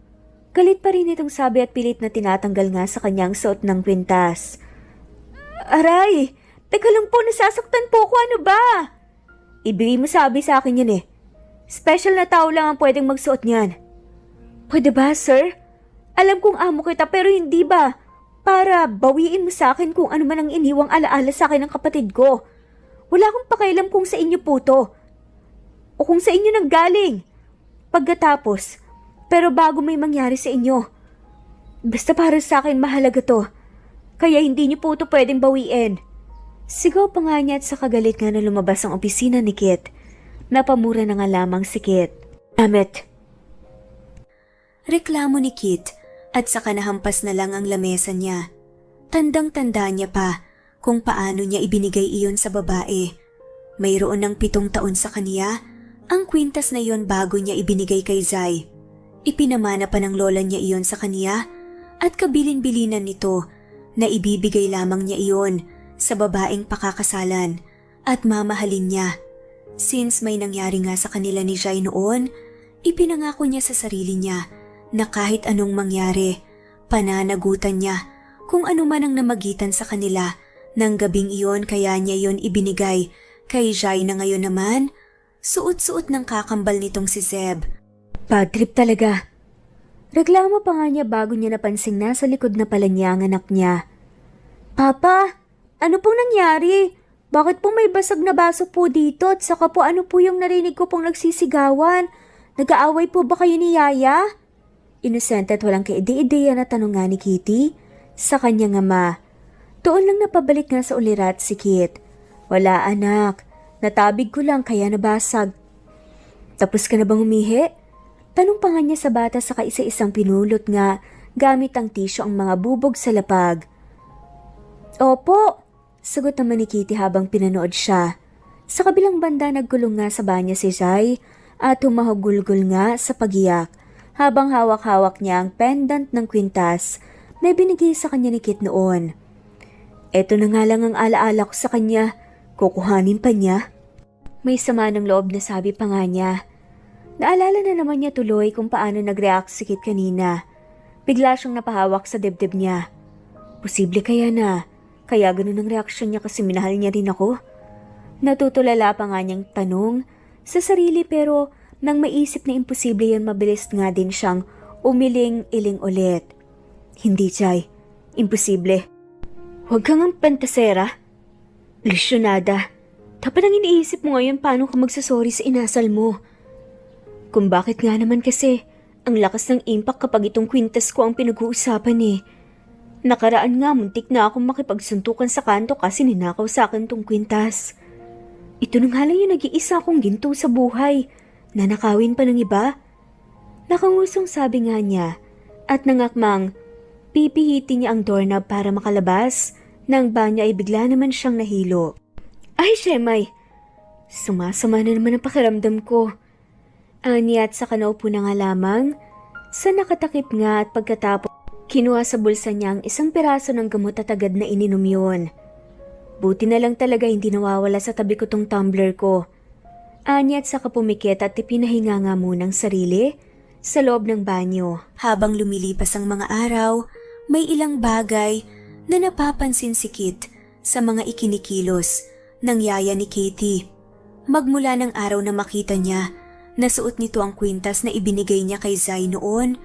Galit pa rin itong sabi at pilit na tinatanggal nga sa kanyang suot ng kwintas. Aray! Teka lang po, nasasaktan po ako, ano ba? Ibigay mo sabi sa akin yan eh. Special na tao lang ang pwedeng magsuot niyan. Pwede ba, sir? Alam kong amo kita pero hindi ba? Para bawiin mo sa akin kung ano man ang iniwang alaala sa akin ng kapatid ko. Wala akong pakialam kung sa inyo po to. O kung sa inyo nanggaling. Pagkatapos, pero bago may mangyari sa inyo. Basta para sa akin mahalaga to. Kaya hindi niyo po to pwedeng bawiin. Sigaw pa nga niya at sa kagalit nga na lumabas ang opisina ni Kit. Napamura na nga lamang si Kit. Damit. Reklamo ni Kit at saka nahampas na lang ang lamesa niya. Tandang-tanda niya pa kung paano niya ibinigay iyon sa babae. Mayroon ng 7 taon sa kaniya ang kwintas na iyon bago niya ibinigay kay Zay. Ipinamana pa ng lola niya iyon sa kaniya at kabilin-bilinan nito na ibibigay lamang niya iyon sa babaeng pakakasalan at mamahalin niya. Since may nangyari nga sa kanila ni Zay noon, ipinangako niya sa sarili niya na kahit anong mangyari, pananagutan niya kung ano man ang namagitan sa kanila ng gabing iyon, kaya niya iyon ibinigay kay Zay na ngayon naman, suot-suot ng kakambal nitong si Zeb. Bad trip talaga. Reklamo pa nga niya bago niya napansing nasa likod na pala niya ang anak niya. Papa, ano pong nangyari? Bakit po may basag na baso po dito at saka po ano po yung narinig ko pong nagsisigawan? Nag-aaway po ba kayo ni Yaya? Inosente at walang kaide-ideya na tanong nga ni Kitty sa kanyang ama. Doon lang napabalik nga sa ulirat si Kit. Wala anak, natabig ko lang kaya nabasag. Tapos ka na bang umihi? Tanong pa nga niya sa bata sa kaisa-isang pinulot nga gamit ang tisyo ang mga bubog sa lapag. Opo, sagot naman ni Kitty habang pinanood siya. Sa kabilang banda nagkulong nga sa banyo si Zai at humahugulgol nga sa pagiyak habang hawak-hawak niya ang pendant ng kwintas na binigay sa kanya ni Kit noon. Eto na nga lang ang alaala ko sa kanya, kukuhanin pa niya. May sama ng loob na sabi pa nga niya. Naalala na naman niya tuloy kung paano nag-react si Kit kanina. Bigla siyang napahawak sa dibdib niya. Posible kaya na, kaya ganun ang reaksyon niya kasi minahal niya rin ako? Natutulala pa nga niyang tanong sa sarili pero nang maisip na imposible yan mabilis nga din siyang umiling-iling ulit. Hindi, Jai. Imposible. Huwag kang ang pantasera. Ilusyonada. Dapat ang iniisip mo ngayon paano ka magsasorry sa inasal mo. Kung bakit nga naman kasi, ang lakas ng impact kapag itong kwintas ko ang pinag-uusapan eh. Nakaraan nga muntik na akong makipagsuntukan sa kanto kasi ninakaw sa akin tong kwintas. Ito nang halang yung nag-iisa akong ginto sa buhay. Nanakawin pa ng iba. Nakangusong sabi nga niya at nangakmang pipihitin niya ang doorknob para makalabas nang banyo ay bigla naman siyang nahilo. Ay, Shemay! Sumasama na naman ang pakiramdam ko. Ani at saka naupo na nga lamang sa nakatakip nga at pagkatapos kinuha sa bulsa niya ang isang piraso ng gamot at agad na ininom yun. Buti na lang talaga hindi nawawala sa tabi ko tong tumbler ko. Ani at saka pumikit at ipinahinga nga munang sarili sa loob ng banyo. Habang lumilipas ang mga araw, may ilang bagay na napapansin si Kit sa mga ikinikilos ng yaya ni Katie. Magmula ng araw na makita niya na suot nito ang kwintas na ibinigay niya kay Zai noon,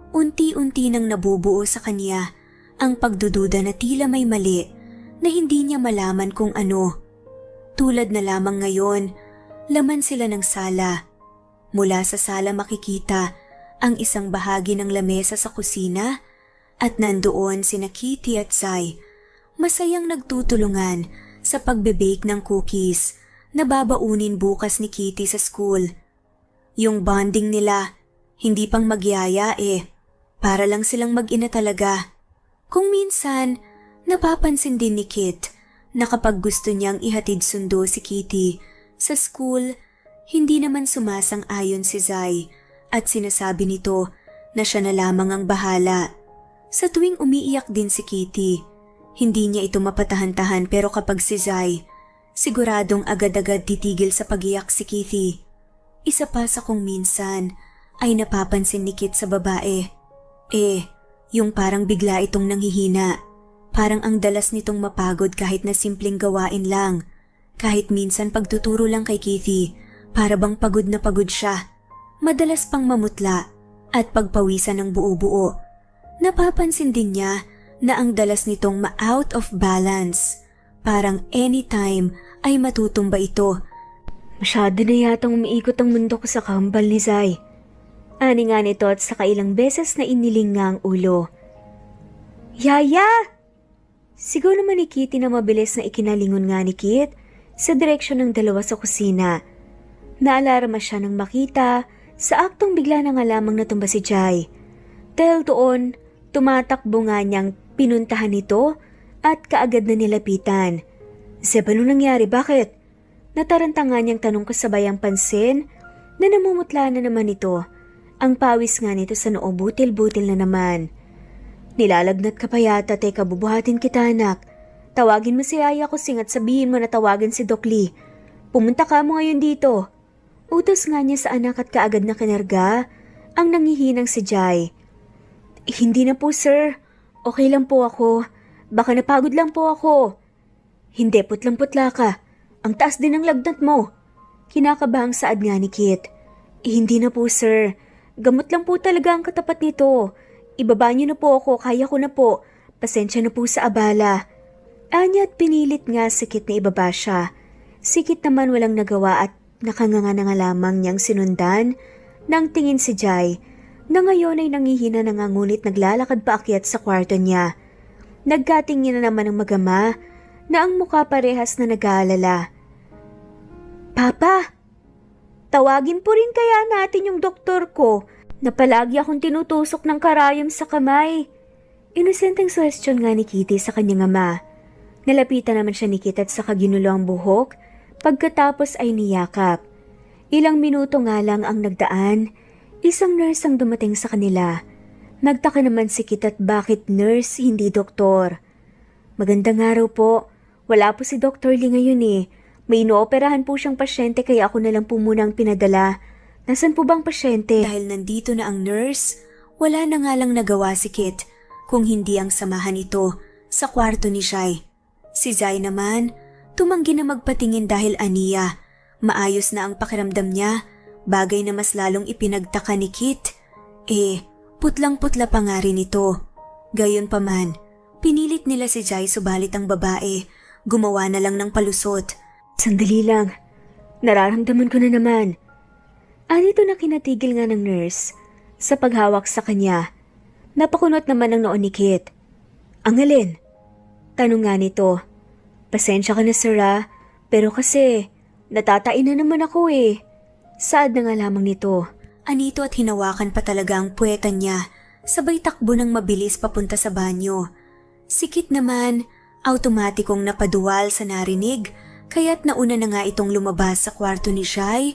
unti-unti nang nabubuo sa kanya ang pagdududa na tila may mali na hindi niya malaman kung ano. Tulad na lamang ngayon, laman sila ng sala. Mula sa sala makikita ang isang bahagi ng lamesa sa kusina at nandoon sina Kitty at Zai, masayang nagtutulungan sa pagbe-bake ng cookies na babaunin bukas ni Kitty sa school. Yung bonding nila, hindi pang magyaya para lang silang mag-ina talaga. Kung minsan, napapansin din ni Kit na kapag gusto niyang ihatid sundo si Kitty sa school, hindi naman sumasang-ayon si Zai at sinasabi nito na siya na lamang ang bahala. Sa tuwing umiiyak din si Kitty, hindi niya ito mapatahan-tahan pero kapag si Zai, siguradong agad-agad titigil sa pagiyak si Kitty. Isa pa sa kung minsan ay napapansin ni Kit sa babae. Yung parang bigla itong nanghihina. Parang ang dalas nitong mapagod kahit na simpleng gawain lang. Kahit minsan pagtuturo lang kay Kitty, para bang pagod na pagod siya. Madalas pang mamutla at pagpawisan ng buo-buo. Napapansin din niya na ang dalas nitong ma-out of balance. Parang anytime ay matutumba ito. Masyado na yatang umiikot ang mundo ko sa kambal ni Zai. Ani nga nito at saka ilang beses na iniling nga ang ulo. Yaya! Sigaw naman ni Kitty na mabilis na ikinalingon nga ni Kit sa direksyon ng dalawa sa kusina. Naalarma siya nang makita sa aktong bigla na nga lamang natumba si Jai. Dahil doon, tumatakbo nga niyang pinuntahan ito at kaagad na nilapitan. Zeb, ano nangyari? Bakit? Nataranta nga niyang tanong kasabay ang pansin na namumutla na naman ito. Ang pawis nga nito sa noo butil-butil na naman. Nilalagnat ka pa yata, teka bubuhatin kita anak. Tawagin mo si Yaya Kusing at sabihin mo na tawagan si Doc Lee. Pumunta ka mo ngayon dito. Utos nga niya sa anak at kaagad na kinarga ang nangihinang si Jai. Hindi na po sir, okay lang po ako. Baka napagod lang po ako. Hindi, putlang-putla ka. Ang taas din ng lagnat mo. Kinakabahang saad nga ni Kit. Hindi na po sir. Gamot lang po talaga ang katapat nito. Ibaba niyo na po ako, kaya ko na po. Pasensya na po sa abala. Anya at pinilit nga si Kit na ibaba siya. Si Kit naman walang nagawa at nakanganga na nga lamang niyang sinundan nang tingin si Jai na ngayon ay nangihina na nga ngunit naglalakad paakyat sa kwarto niya. Nagkatingin na naman ang magama na ang mukha parehas na nag-aalala. Papa, tawagin po rin kaya natin yung doktor ko na palagi akong tinutusok ng karayom sa kamay. Inosenteng suwestyon nga ni Kitty sa kanyang ama. Nalapitan naman siya ni Kit at saka ginulo ang buhok, pagkatapos ay niyakap. Ilang minuto nga lang ang nagdaan, isang nurse ang dumating sa kanila. Nagtaka naman si Kit at bakit nurse, hindi doktor. Magandang araw po. Wala po si Dr. Lee ngayon eh. May inooperahan po siyang pasyente kaya ako na lang po muna ang pinadala. Nasaan po bang pasyente? Dahil nandito na ang nurse, wala na nga lang nagawa si Kit kung hindi ang samahan ito sa kwarto ni Jai. Si Jai naman, tumanggi na magpatingin dahil aniya. Maayos na ang pakiramdam niya, bagay na mas lalong ipinagtaka ni Kit. Putlang-putla pa nga rin ito. Gayunpaman, pinilit nila si Jai subalit ang babae, gumawa na lang ng palusot. Sandali lang, nararamdaman ko na naman. Anito na kinatigil nga ng nurse sa paghawak sa kanya. Napakunot naman ang noon ni Kit. Ang alin? Tanong nga nito. Pasensya ka na sir pero kasi natatain na naman ako eh. Saad na nga lamang nito. Anito at hinawakan pa talaga ang puwetan niya, sabay takbo ng mabilis papunta sa banyo. Si Kit naman, automatikong napaduwal sa narinig, kaya't nauna na nga itong lumabas sa kwarto ni Jai,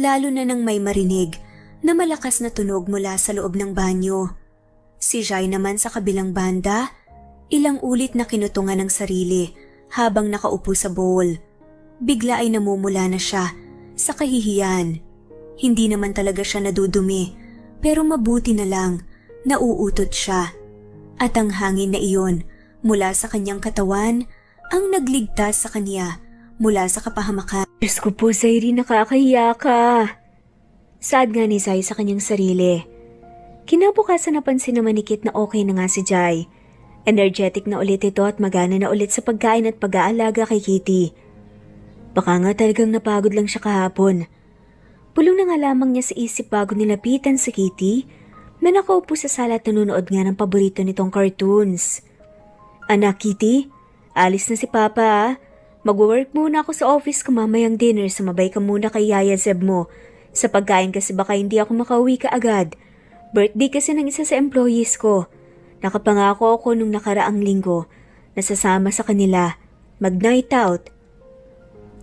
lalo na nang may marinig na malakas na tunog mula sa loob ng banyo. Si Jai naman sa kabilang banda, ilang ulit na kinutungan ng sarili habang nakaupo sa bowl. Bigla ay namumula na siya sa kahihiyan. Hindi naman talaga siya nadudumi pero mabuti na lang nauutot siya. At ang hangin na iyon mula sa kanyang katawan ang nagligtas sa kanya mula sa kapahamakan. Diyos ko po, Zairi, nakakahiya ka. Saad nga ni Zai sa kanyang sarili. Kinabukasan napansin naman ni Kit na okay na nga si Jai. Energetic na ulit ito at magana na ulit sa pagkain at pag-aalaga kay Kitty. Baka nga talagang napagod lang siya kahapon. Pulong na nga lamang niya sa isip bago nilapitan si Kitty na nakaupo sa sala at nanonood nga ng paborito nitong cartoons. Anak Kitty, alis na si Papa. Mag-work muna ako sa office ko mamayang dinner, sumabay ka muna kay Yaya Zeb mo. Sa pagkain kasi baka hindi ako makauwi ka agad. Birthday kasi ng isa sa employees ko. Nakapangako ako nung nakaraang linggo na sasama sa kanila. Mag-night out.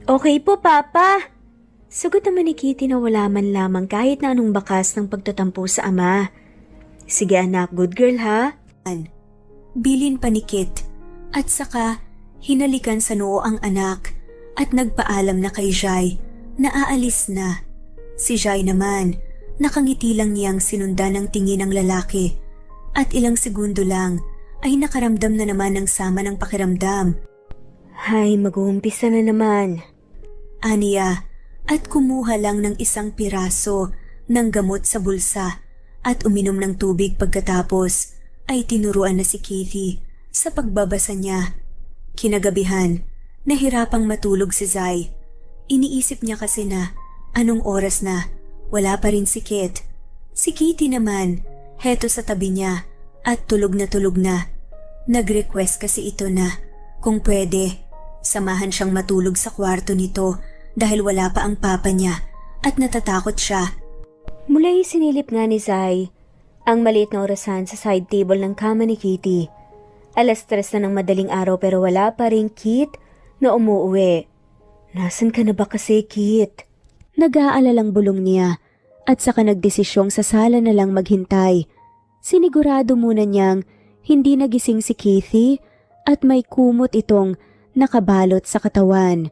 Okay po, Papa. Sagot naman ni Kitty na wala man lamang kahit na anong bakas ng pagtatampo sa ama. Sige anak, good girl ha? Bilin pa ni Kit at saka hinalikan sa noo ang anak at nagpaalam na kay Jai na aalis na. Si Jai naman, nakangiti lang niyang sinundan ng tingin ng lalaki at ilang segundo lang ay nakaramdam na naman ng sama ng pakiramdam. Hay, mag-uumpisa na naman. Aniya at kumuha lang ng isang piraso ng gamot sa bulsa at uminom ng tubig pagkatapos ay tinuruan na si Kitty sa pagbabasa niya. Kinagabihan, nahirapang matulog si Zai. Iniisip niya kasi na anong oras na, wala pa rin si Kit. Si Kitty naman, heto sa tabi niya at tulog na. Nag-request kasi ito na kung pwede, samahan siyang matulog sa kwarto nito dahil wala pa ang papa niya at natatakot siya. Mula'y sinilip nga ni Zai ang maliit na orasan sa side table ng kama ni Kitty. 3:00 na ng madaling araw pero wala pa rin Kit na umuuwi. Nasaan ka na ba kasi, Kit? Nag-aalalang bulong niya at saka nagdesisyong sa sala na lang maghintay. Sinigurado muna niyang hindi nagising si Kitty at may kumot itong nakabalot sa katawan.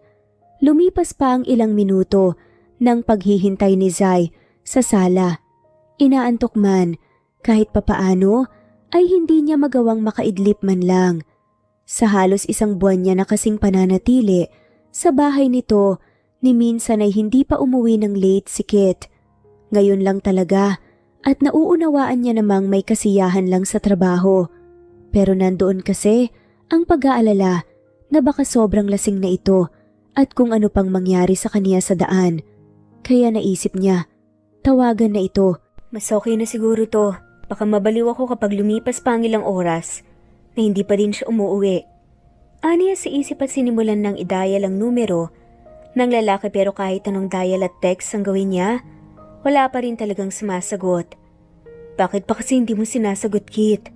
Lumipas pa ang ilang minuto ng paghihintay ni Zai sa sala. Inaantok man, kahit papaano ay hindi niya magawang makaidlip man lang. Sa halos 1 buwan niya na kasing pananatili sa bahay nito, ni minsan ay hindi pa umuwi ng late si Kit. Ngayon lang talaga at nauunawaan niya namang may kasiyahan lang sa trabaho. Pero nandoon kasi ang pag-aalala na baka sobrang lasing na ito at kung ano pang mangyari sa kaniya sa daan. Kaya naisip niya, tawagan na ito. Mas okay na siguro to. Baka mabaliw ako kapag lumipas pa ang ilang oras na hindi pa din siya umuwi. Aniya sa isip at sinimulan ng i-dial ang numero ng lalaki, pero kahit anong dial at text ang gawin niya, wala pa rin talagang sumasagot. Bakit pa kasi hindi mo sinasagot, Kit?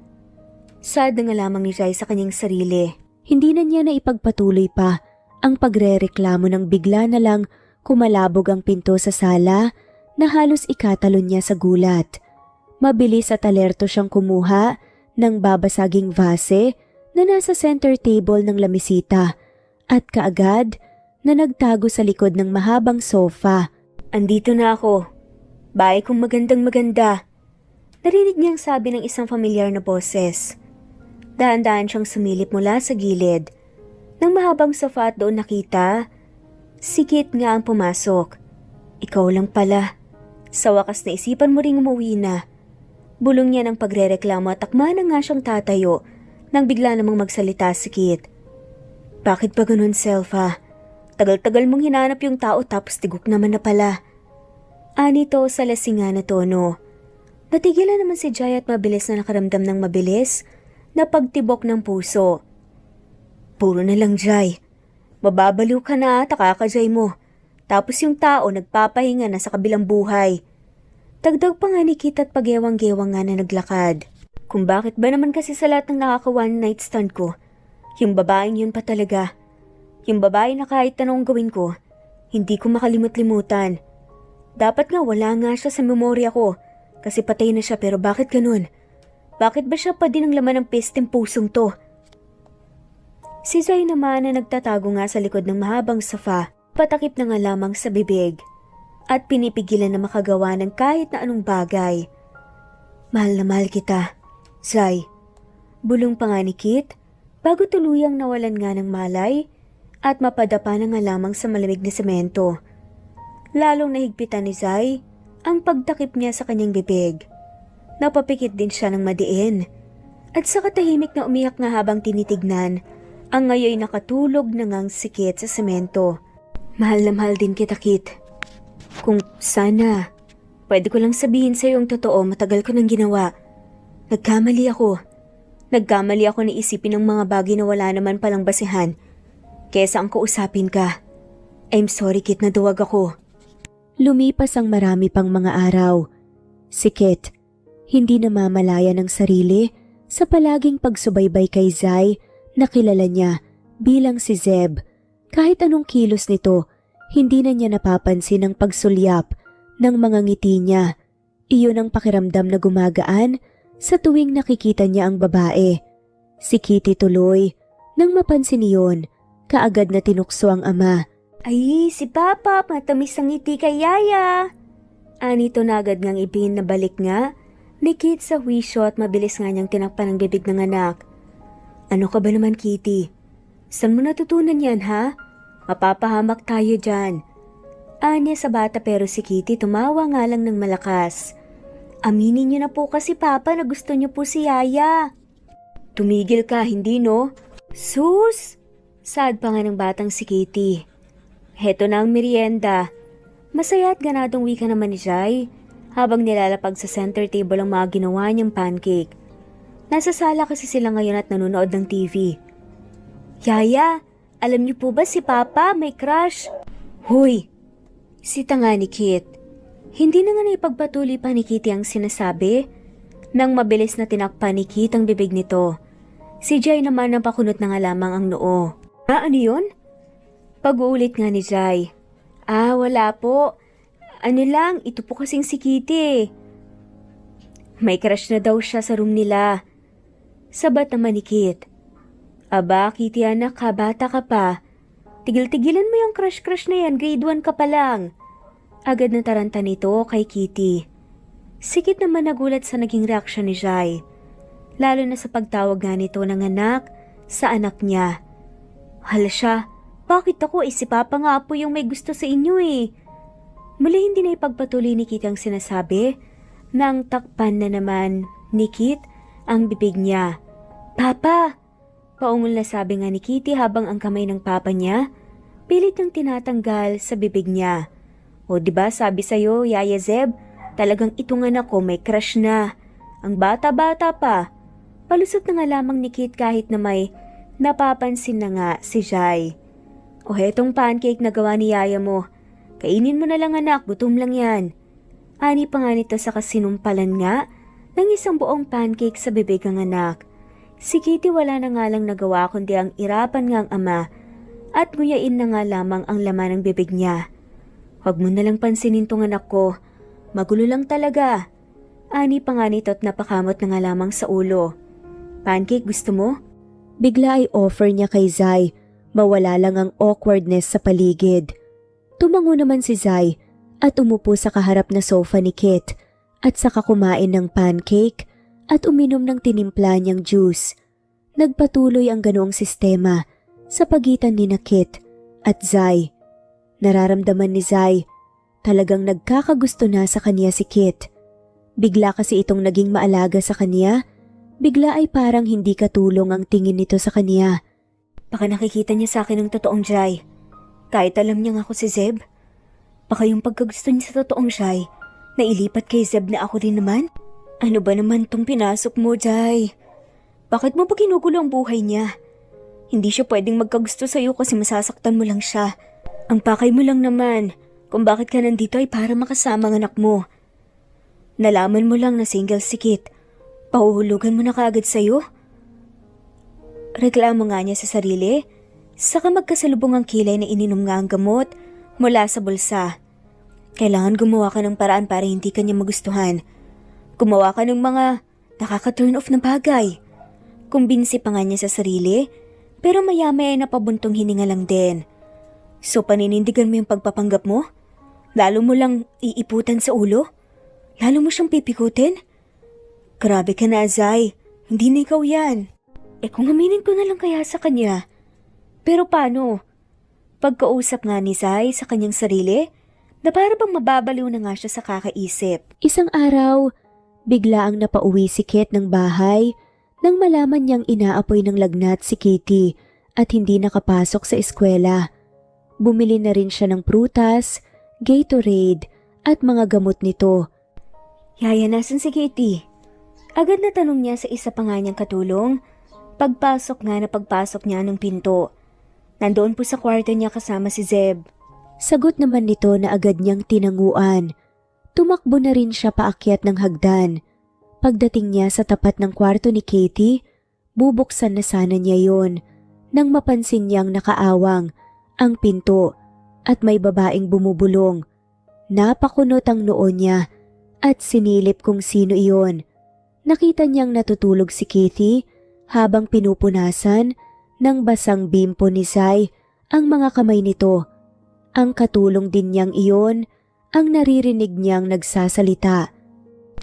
Sad na nga lamang ni Jai sa kanyang sarili. Hindi na niya na ipagpatuloy pa ang pagrereklamo nang bigla na lang kumalabog ang pinto sa sala na halos ikatalon niya sa gulat. Mabilis at alerto siyang kumuha ng babasaging vase na nasa center table ng lamisita at kaagad na nagtago sa likod ng mahabang sofa. Andito na ako. Bahay kong magandang maganda. Narinig niyang sabi ng isang familiar na boses. Dahan-dahan siyang sumilip mula sa gilid. Nang mahabang sofa at doon nakita, si Kit nga ang pumasok. Ikaw lang pala. Sa wakas na isipan mo ring umuwi na. Bulong niya ng pagrereklamo at takma na nga siyang tatayo nang bigla namang magsalita si Kit. Bakit ba ganun, Selfa? Tagal-tagal mong hinanap yung tao tapos tigok naman na pala. Anito sa lasingan na tono. Natigilan naman si Jai at mabilis na nakaramdam ng mabilis na pagtibok ng puso. Puro na lang, Jai. Mababaliw ka na at kakajay mo. Tapos yung tao nagpapahinga na sa kabilang buhay. Dagdag pa nga ni Kit at pagyewang-gewang nga na naglakad. Kung bakit ba naman kasi sa lahat ng nakaka-one night stand ko, yung babaeng yun pa talaga. Yung babae na kahit anong gawin ko, hindi ko makalimut-limutan. Dapat nga wala nga siya sa memorya ko kasi patay na siya, pero bakit ganun? Bakit ba siya pa din ang laman ng pesteng pusong to? Si Zay naman na nagtatago nga sa likod ng mahabang sofa, patakip na nga lamang sa bibig at pinipigilan na makagawa ng kahit na anong bagay. Mahal na mahal kita, Zay. Bulong pa nga ni Kit bago tuluyang nawalan nga ng malay at mapadapa na nga lamang sa malamig na semento. Lalong nahigpitan ni Zay ang pagtakip niya sa kanyang bibig. Napapikit din siya ng madiin at sa katahimik na umiyak nga habang tinitignan ang ngayoy nakatulog na ngang sikit sa semento. Mahal na mahal din kita, Kit. Kung sana, pwede ko lang sabihin sa'yo ang totoo, matagal ko nang ginawa. Nagkamali ako. Nagkamali ako na isipin ng mga bagay na wala naman palang basihan. Kesa ang kausapin ka. I'm sorry, Kit, na duwag ako. Lumipas ang marami pang mga araw. Si Kit, hindi namamalaya ng sarili sa palaging pagsubaybay kay Zay na kilala niya bilang si Zeb. Kahit anong kilos nito, hindi na niya napapansin ang pagsulyap ng mga ngiti niya. Iyon ang pakiramdam na gumagaan sa tuwing nakikita niya ang babae. Si Kitty tuloy, nang mapansin iyon, kaagad na tinukso ang ama. Ay, si Papa, matamis ang ngiti kay Yaya. Anito na agad ngang ibin na balik nga ni Kit sa wisyo at mabilis nga niyang tinakpan ang bibig ng anak. Ano ka ba naman, Kitty? Saan mo natutunan yan, ha? Mapapahamak tayo dyan. Anya sa bata, pero si Kitty tumawa nga lang ng malakas. Aminin niyo na po kasi, Papa, na gusto niyo po si Yaya. Tumigil ka, hindi no? Sus! Sad pa nga ng batang si Kitty. Heto na ang merienda. Masaya at ganadong wika naman ni Jai habang nilalapag sa center table ang mga ginawa niyang pancake. Nasa sala kasi sila ngayon at nanonood ng TV. Yaya, alam niyo po ba si Papa may crush? Huy! Sita nga ni Kit. Hindi na nga naipagpatuloy pa ni Kitty ang sinasabi nang mabilis na tinakpan ni Kit ang bibig nito. Si Jai naman napakunot na nga lamang ang noo. Ano yun? Pag-uulit nga ni Jai. Wala po. Ano lang, ito po kasing si Kitty. May crush na daw siya sa room nila. Sabat naman ni Kit. Aba, Kitty anak, bata ka pa. Tigil-tigilan mo yung crush-crush na yan, grade 1 ka pa lang. Agad na taranta nito kay Kitty. Si Kit naman nagulat sa naging reaksyon ni Jai. Lalo na sa pagtawag nga nito ng anak sa anak niya. Hala siya, bakit ako? Si Papa nga po yung may gusto sa inyo eh. Muli hindi na ipagpatuloy ni Kit ang sinasabi nang takpan na naman ni Kit ang bibig niya. Papa, Paungol na sabi nga ni Kitty habang ang kamay ng papa niya, pilit niyang tinatanggal sa bibig niya. O diba sabi sa'yo, Yaya Zeb, talagang itong anak ko may crush na. Ang bata-bata pa. Palusot na nga lamang ni Kit kahit na may napapansin na nga si Jai. O hetong pancake na gawa ni Yaya mo. Kainin mo na lang anak, gutom lang yan. Ani pa nga nito sa kasinumpalan nga ng isang buong pancake sa bibig ng anak. Si Kitty wala na nga lang nagawa kundi ang irapan nga ang ama at nguyain na nga lamang ang laman ng bibig niya. Huwag mo na lang pansinin tong anak ko. Magulo lang talaga. Ani pa nga nito at napakamot na nga lamang sa ulo. Pancake gusto mo? Bigla ay offer niya kay Zai. Mawala lang ang awkwardness sa paligid. Tumango naman si Zai at umupo sa kaharap na sofa ni Kit at saka kumain ng pancake at uminom ng tinimpla niyang juice. Nagpatuloy ang ganoong sistema sa pagitan ni Kit at Zai. Nararamdaman ni Zai, talagang nagkakagusto na sa kanya si Kit. Bigla kasi itong naging maalaga sa kanya, bigla ay parang hindi katulong ang tingin nito sa kanya. Baka nakikita niya sa akin ng totoong Jai. Kahit alam niya nga ako si Zeb. Baka yung pagkagusto niya sa totoong Jai, nailipat kay Zeb na ako din naman? Ano ba naman tong pinasok mo, Jai? Bakit mo pa ginugulo ang buhay niya? Hindi siya pwedeng magkagusto sa'yo kasi masasaktan mo lang siya. Ang pakay mo lang naman kung bakit ka nandito ay para makasama ang anak mo. Nalaman mo lang na single si Kit. Pahuhulugan mo na kaagad sa'yo? Reklamo nga niya sa sarili, saka magkasalubong ang kilay na ininom nga ang gamot mula sa bulsa. Kailangan gumawa ka ng paraan para hindi ka niya magustuhan. Gumawa ka ng mga nakaka-turn off na bagay. Kumbinsi pa nga niya sa sarili, pero maya-maya ay napabuntong hininga lang din. So paninindigan mo yung pagpapanggap mo? Lalo mo lang iiputan sa ulo? Lalo mo siyang pipikutin? Grabe ka na, Zai. Hindi na ikaw yan. Kung aminin ko na lang kaya sa kanya. Pero paano? Pagkausap nga ni Zai sa kanyang sarili, na para bang mababaliw na nga siya sa kakaisip. Isang araw, bigla ang napauwi si Kit ng bahay nang malaman niyang inaapoy ng lagnat si Kitty at hindi nakapasok sa eskwela. Bumili na rin siya ng prutas, Gatorade at mga gamot nito. Yaya, nasan si Kitty? Agad na tanong niya sa isa pa nga niyang katulong. Pagpasok niya ng pinto. Nandoon po sa kwarto niya kasama si Zeb. Sagot naman nito na agad niyang tinanguan. Tumakbo na rin siya paakyat ng hagdan. Pagdating niya sa tapat ng kwarto ni Katie, bubuksan na sana niya yon nang mapansin niyang nakaawang ang pinto at may babaeng bumubulong. Napakunot ang noo niya at sinilip kung sino iyon. Nakita niyang natutulog si Katie habang pinupunasan ng basang bimpo ni Zai ang mga kamay nito. Ang katulong din niyang iyon ang naririnig niyang nagsasalita.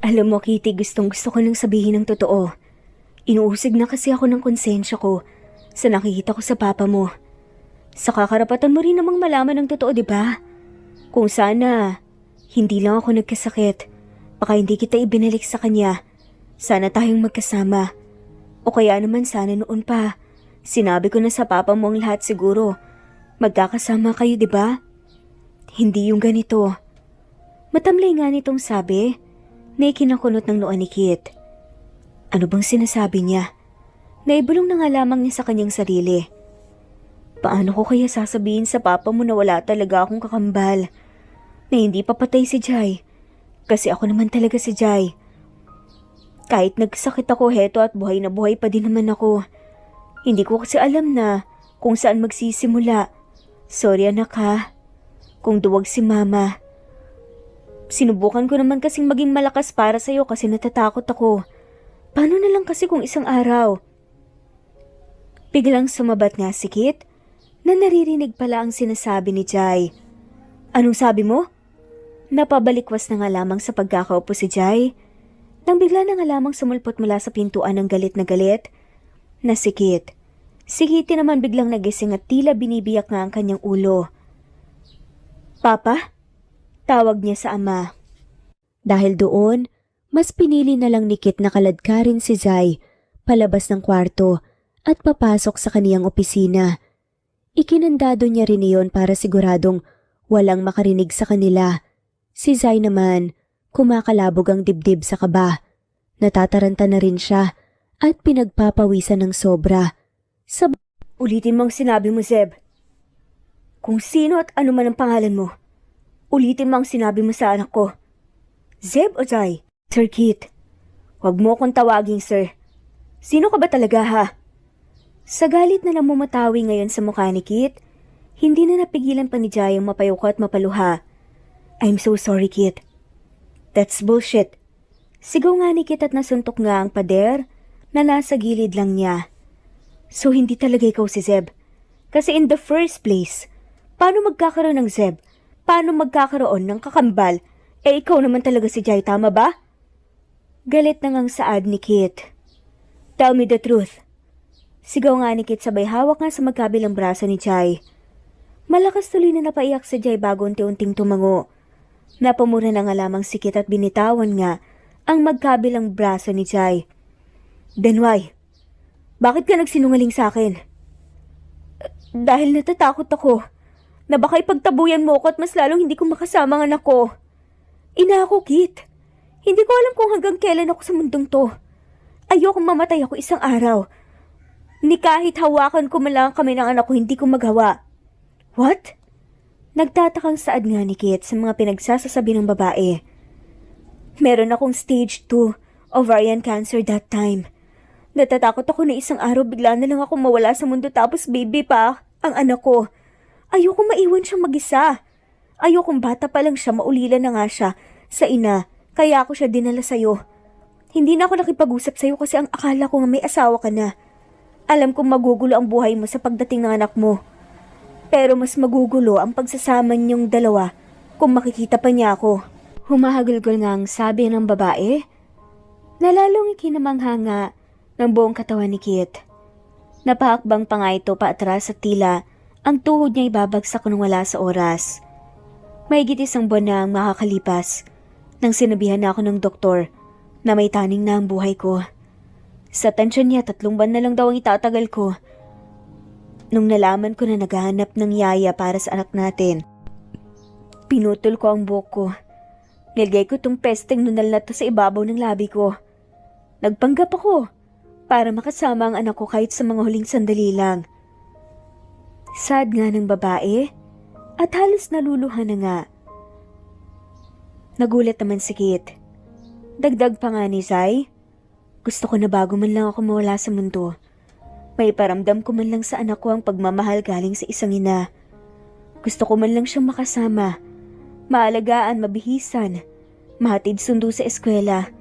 Alam mo, Kitty, gustong-gusto ko nang sabihin ng totoo. Inuusig na kasi ako ng konsensya ko sa nakikita ko sa papa mo. Sa kakarapatan mo rin namang malaman ng totoo, di ba? Kung sana, hindi lang ako nagkasakit. Baka hindi kita ibinalik sa kanya. Sana tayong magkasama. O kaya naman sana noon pa. Sinabi ko na sa papa mo ang lahat siguro. Magkakasama kayo, di ba? Hindi yung ganito. Matamlay nga nitong sabi na ikinakunot ng noo ni Kit. Ano bang sinasabi niya? Naibulong na nga lamang niya sa kanyang sarili. Paano ko kaya sasabihin sa papa mo na wala talaga akong kakambal? Na hindi pa patay si Jai? Kasi ako naman talaga si Jai. Kahit nagsakit ako heto at buhay na buhay pa din naman ako. Hindi ko kasi alam na kung saan magsisimula. Sorry anak ha. Kung duwag si mama. Sinubukan ko naman kasing maging malakas para sa'yo kasi natatakot ako. Paano na lang kasi kung isang araw? Biglang sumabat nga si Kit na naririnig pala ang sinasabi ni Jai. Anong sabi mo? Napabalikwas na nga lamang sa pagkakaupo si Jai nang bigla na nga lamang sumulpot mula sa pintuan ng galit na si Kit. Si Kitty naman biglang nagising at tila binibiyak nga ang kanyang ulo. Papa? Tawag niya sa ama. Dahil doon, mas pinili na lang ni Kit na kaladkarin si Zai palabas ng kwarto at papasok sa kaniyang opisina. Ikinandado niya rin iyon para siguradong walang makarinig sa kanila. Si Zai naman, kumakalabog ang dibdib sa kaba. Natataranta na rin siya at pinagpapawisan ng sobra. Ulitin mo ang sinabi mo, Zeb. Kung sino at ano man ang pangalan mo, ulitin mo ang sinabi mo sa anak ko. Zeb o Zai? Sir Kit, huwag mo akong tawaging sir. Sino ka ba talaga ha? Sa galit na lang mumatawi ngayon sa mukha ni Kit, hindi na napigilan pa ni Jai ang mapayuko at mapaluha. I'm so sorry, Kit. That's bullshit. Sigaw nga ni Kit at nasuntok nga ang pader na nasa gilid lang niya. So hindi talaga ikaw si Zeb. Kasi in the first place, paano magkakaroon ng Zeb? Paano magkakaroon ng kakambal? Ikaw naman talaga si Jai, tama ba? Galit na ngang saad ni Kit. Tell me the truth. Sigaw nga ni Kit sabay hawak nga sa magkabilang braso ni Jai. Malakas tuloy na napaiyak si Jai bago unti-unting tumango. Napamura na nga lamang si Kit at binitawan nga ang magkabilang braso ni Jai. Then why? Bakit ka nagsinungaling sa akin? Dahil natatakot ako na baka ipagtabuyan mo ko at mas lalong hindi ko makasama ang anak ko. Ina ako, Kit. Hindi ko alam kung hanggang kailan ako sa mundong to. Ayokong mamatay ako isang araw. Ni kahit hawakan ko man lang kami ng anak ko, hindi ko magawa. What? Nagtatakang saad nga ni Kit sa mga pinagsasasabi ng babae. Meron akong stage 2 ovarian cancer that time. Natatakot ako na isang araw bigla na lang ako mawala sa mundo tapos baby pa ang anak ko. Ayokong maiwan siya mag-isa. Ayokong bata pa lang siya, maulila na nga siya sa ina, kaya ako siya dinala sa'yo. Hindi na ako nakipag-usap sa'yo kasi ang akala ko nga may asawa ka na. Alam kong magugulo ang buhay mo sa pagdating ng anak mo. Pero mas magugulo ang pagsasama niyong dalawa kung makikita pa niya ako. Humahagulgol nga ang sabi ng babae. Nalalong ikinamangha nga ng buong katawan ni Kit. Napahakbang pa nga ito paatras at tila ang tuhod niya ibabagsak nung wala sa oras. Mahigit isang buwan na ang makakalipas nang sinabihan na ako ng doktor na may taning na ang buhay ko. Sa tansyon niya, 3 buwan na lang daw ang itatagal ko. Nung nalaman ko na naghahanap ng yaya para sa anak natin, pinutol ko ang buhok ko. Nilagay ko tong pesteng nunal na to sa ibabaw ng labi ko. Nagpanggap ako para makasama ang anak ko kahit sa mga huling sandali lang. Sad nga ng babae at halos naluluhan na nga. Nagulat naman si Kit. Dagdag pa nga ni Zai, gusto ko na bago man lang ako mawala sa mundo, may paramdam ko man lang sa anak ko ang pagmamahal galing sa isang ina. Gusto ko man lang siyang makasama, maalagaan, mabihisan, mahatid sundo sa eskwela,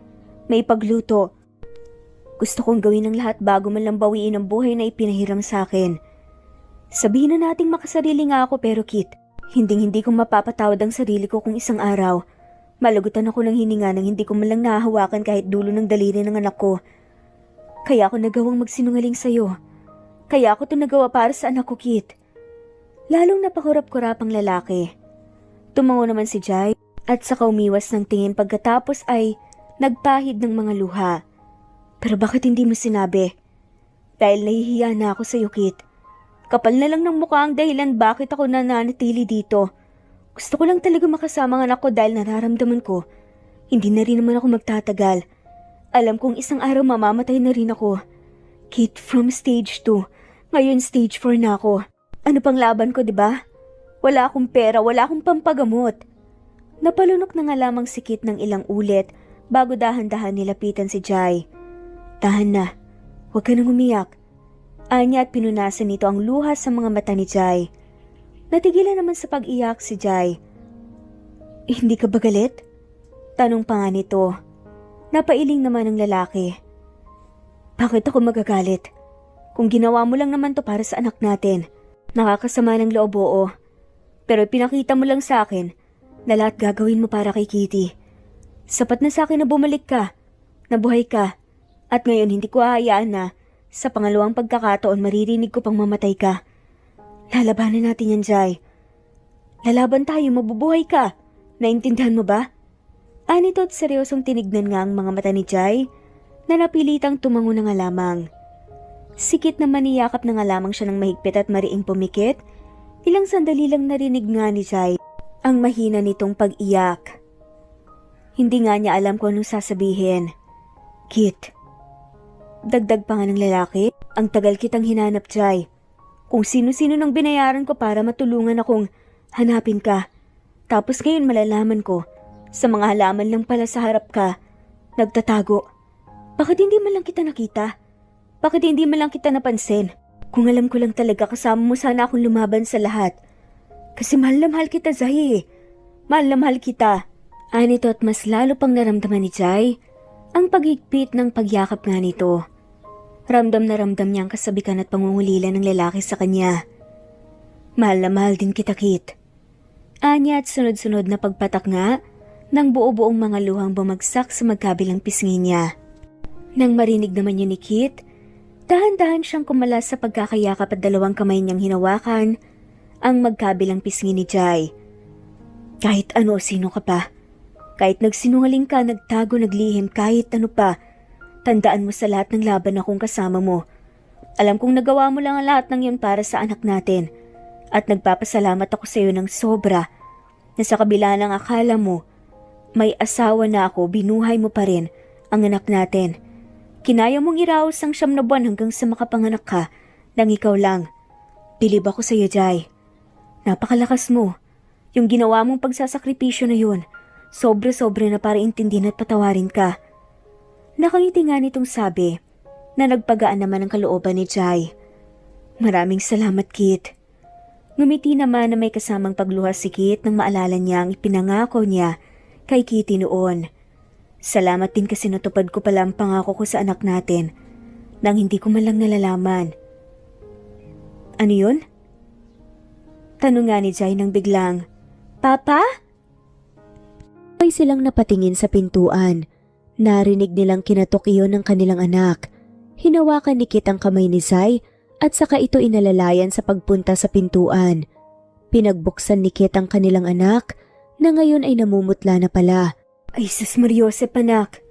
may pagluto. Gusto kong gawin ang lahat bago man lang bawiin ang buhay na ipinahiram sa akin. Sabihin na nating makasarili nga ako pero Kit, hindi ko mapapatawad ang sarili ko kung isang araw malagutan ako ng hininga nang hindi ko man lang nahahawakan kahit dulo ng daliri ng anak ko. Kaya ako nagawang magsinungaling sa'yo. Kaya ako ito nagawa para sa anak ko, Kit. Lalong napakurap-kurap ang lalaki. Tumango naman si Jai at saka umiwas ng tingin pagkatapos ay nagpahid ng mga luha. Pero bakit hindi mo sinabi? Dahil nahihiya na ako sa'yo, Kit. Kapal na lang ng mukha ang dahilan bakit ako nananatili dito. Gusto ko lang talaga makasama ang anak ko dahil nararamdaman ko. Hindi na rin naman ako magtatagal. Alam kong isang araw mamamatay na rin ako. Kit, from stage 2, ngayon stage 4 na ako. Ano pang laban ko, diba? Wala akong pera, wala akong pampagamot. Napalunok na nga lamang si Kit ng ilang ulit bago dahan-dahan nilapitan si Jai. Tahan na, huwag ka nang umiyak. Anya at pinunasan nito ang luha sa mga mata ni Jai. Natigilan naman sa pag-iyak si Jai. Hindi ka ba galit? Tanong pa nga nito. Napailing naman ng lalaki. Bakit ako magagalit? Kung ginawa mo lang naman to para sa anak natin, nakakasama ng loob, oo. Pero pinakita mo lang sa akin na lahat gagawin mo para kay Kitty. Sapat na sa akin na bumalik ka, nabuhay ka, at ngayon hindi ko hahayaan na sa pangalawang pagkakataon maririnig ko pang mamatay ka. Lalabanan natin yan, Jai. Lalaban tayo, mabubuhay ka. Naintindihan mo ba? Anito at seryosong tinignan nga ang mga mata ni Jai na napilitang tumango na nga lamang. Sikit naman niyakap na nga lamang siya ng mahigpit at mariing pumikit. Ilang sandali lang narinig nga ni Jai ang mahina nitong pag-iyak. Hindi nga niya alam kung anong sasabihin. Kit. Dagdag pa nga ng lalaki, ang tagal kitang hinanap, Jai. Kung sino-sino nang binayaran ko para matulungan akong hanapin ka. Tapos ngayon malalaman ko, sa mga halaman lang pala sa harap ka, nagtatago. Bakit hindi man lang kita nakita? Bakit hindi man lang kita napansin? Kung alam ko lang talaga kasama mo sana akong lumaban sa lahat. Kasi mahal na mahal kita, Jai. Mahal na mahal kita. Anito at mas lalo pang naramdaman ni Jai ang paghigpit ng pagyakap nga nito. Ramdam na ramdam niya ang kasabikan at pangungulila ng lalaki sa kanya. Mahal na mahal din kita, Kit. Anya at sunod-sunod na pagpatak nga ng buo-buong mga luhang bumagsak sa magkabilang pisngi niya. Nang marinig naman yun ni Kit, dahan-dahan siyang kumalas sa pagkakayakap at dalawang kamay niyang hinawakan ang magkabilang pisngi ni Jai. Kahit ano, sino ka pa? Kahit nagsinungaling ka, nagtago, naglihim, kahit ano pa, tandaan mo sa lahat ng laban akong kasama mo. Alam kong nagawa mo lang ang lahat ng yun para sa anak natin. At nagpapasalamat ako sa iyo ng sobra na sa kabila ng akala mo, may asawa na ako, binuhay mo pa rin ang anak natin. Kinaya mong iraos ang 9 na buwan hanggang sa makapanganak ka nang ikaw lang. Bilib ako sa iyo, Jai. Napakalakas mo. Yung ginawa mong pagsasakripisyo na yun, sobra-sobra na para intindihin at patawarin ka. Nakangiti nga nitong sabi na nagpagaan naman ang kalooban ni Jai. Maraming salamat, Kit. Ngumiti naman na may kasamang pagluha si Kit nang maalala niya ang ipinangako niya kay Kitty noon. Salamat din kasi natupad ko pala ang pangako ko sa anak natin nang hindi ko man lang nalalaman. Ano yun? Tanong nga ni Jai nang biglang, Papa? Ay silang napatingin sa pintuan. Narinig nilang kinatok iyon ng kanilang anak. Hinawakan ni Kit ang kamay ni Jai at saka ito inalalayan sa pagpunta sa pintuan. Pinagbuksan ni Kit ang kanilang anak na ngayon ay namumutla na pala. Ay sus Mariosep, anak.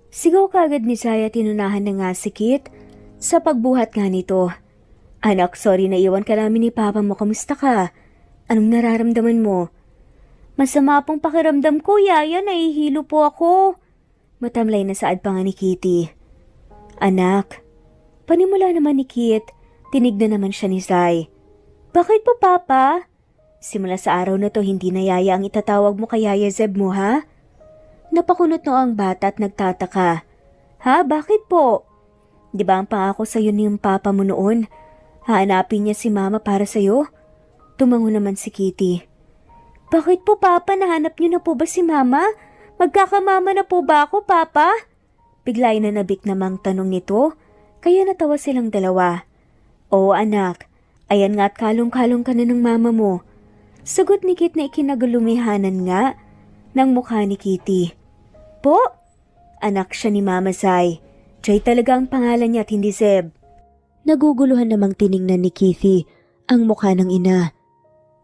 Sigaw kaagad ni Jai at inunahan na nga si Kit sa pagbuhat nga nito. Anak, sorry na iwan ka namin ni Papa mo. Kamusta ka? Anong nararamdaman mo? Masama pong pakiramdam ko, Yaya. Nahihilo po ako. Matamlay na saad pa nga ni Kitty. Anak, panimula naman ni Kit, tinignan naman siya ni Jai. Bakit po, Papa? Simula sa araw na to, hindi na Yaya ang itatawag mo kay Yaya Zeb mo, ha? Napakunot no ang bata at nagtataka. Ha? Bakit po? Di ba ang pangako sa'yo ni yung Papa mo noon? Hahanapin niya si Mama para sa'yo? Tumango naman si Kitty. Bakit po, Papa? Nahanap niyo na po ba si Mama? Magkakamama na po ba ako, Papa? Bigla na nabik namang tanong nito, kaya natawa silang dalawa. Oo, anak. Ayan nga at kalong-kalong ka na ng mama mo. Sagot ni Kit na ikinagulumihanan nga ng mukha ni Kitty. Po? Anak siya ni Mama Jai. Jai talaga ang pangalan niya at hindi Zeb. Naguguluhan namang tiningnan ni Kitty ang mukha ng ina.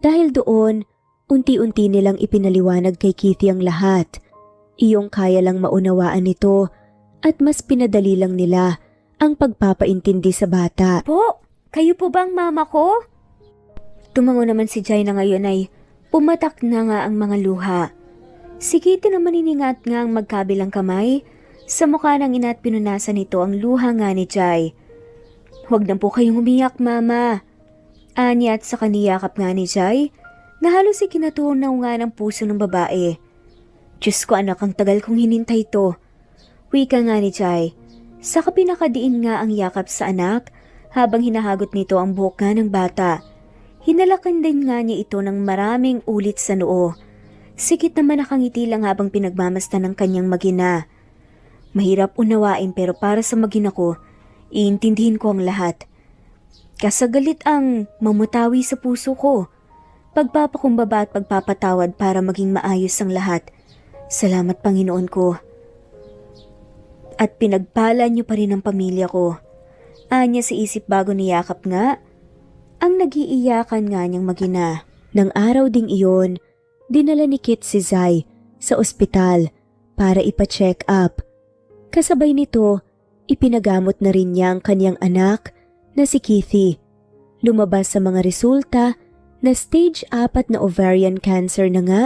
Dahil doon, unti-unti nilang ipinaliwanag kay Kitty ang lahat. Iyong kaya lang maunawaan nito at mas pinadali lang nila ang pagpapaintindi sa bata. Po? Kayo po ba ang mama ko? Tumango naman si Jai na ngayon ay pumatak na nga ang mga luha. Si Kitty naman iningat nga ang magkabilang kamay sa mukha ng ina at pinunasan nito ang luha nga ni Jai. Huwag na po kayong umiyak, Mama. Anya at sa kaniyakap nga ni Jai na halos ikinatunaw nga ng puso ng babae. Diyos ko anak, ang tagal kong hinintay ito. Wika nga ni Jai. Saka pinakadiin nga ang yakap sa anak habang hinahagot nito ang buhok nga ng bata. Hinalakan din nga niya ito ng maraming ulit sa noo. Sikit naman nakangiti lang habang pinagmamastan ng kanyang magina. Mahirap unawain pero para sa magina ko, iintindihin ko ang lahat. Kasagalit ang mamutawi sa puso ko. Pagpapakumbaba at pagpapatawad para maging maayos ang lahat. Salamat Panginoon ko. At pinagpala niyo pa rin ang pamilya ko. Anya sa isip bago niyakap nga, ang nagiiyakan nga niyang magina. Nang araw ding iyon, dinala ni Kit si Jai sa ospital para ipa-check up. Kasabay nito, ipinagamot na rin niya ang kanyang anak na si Kitty. Lumabas sa mga resulta na stage 4 na ovarian cancer na nga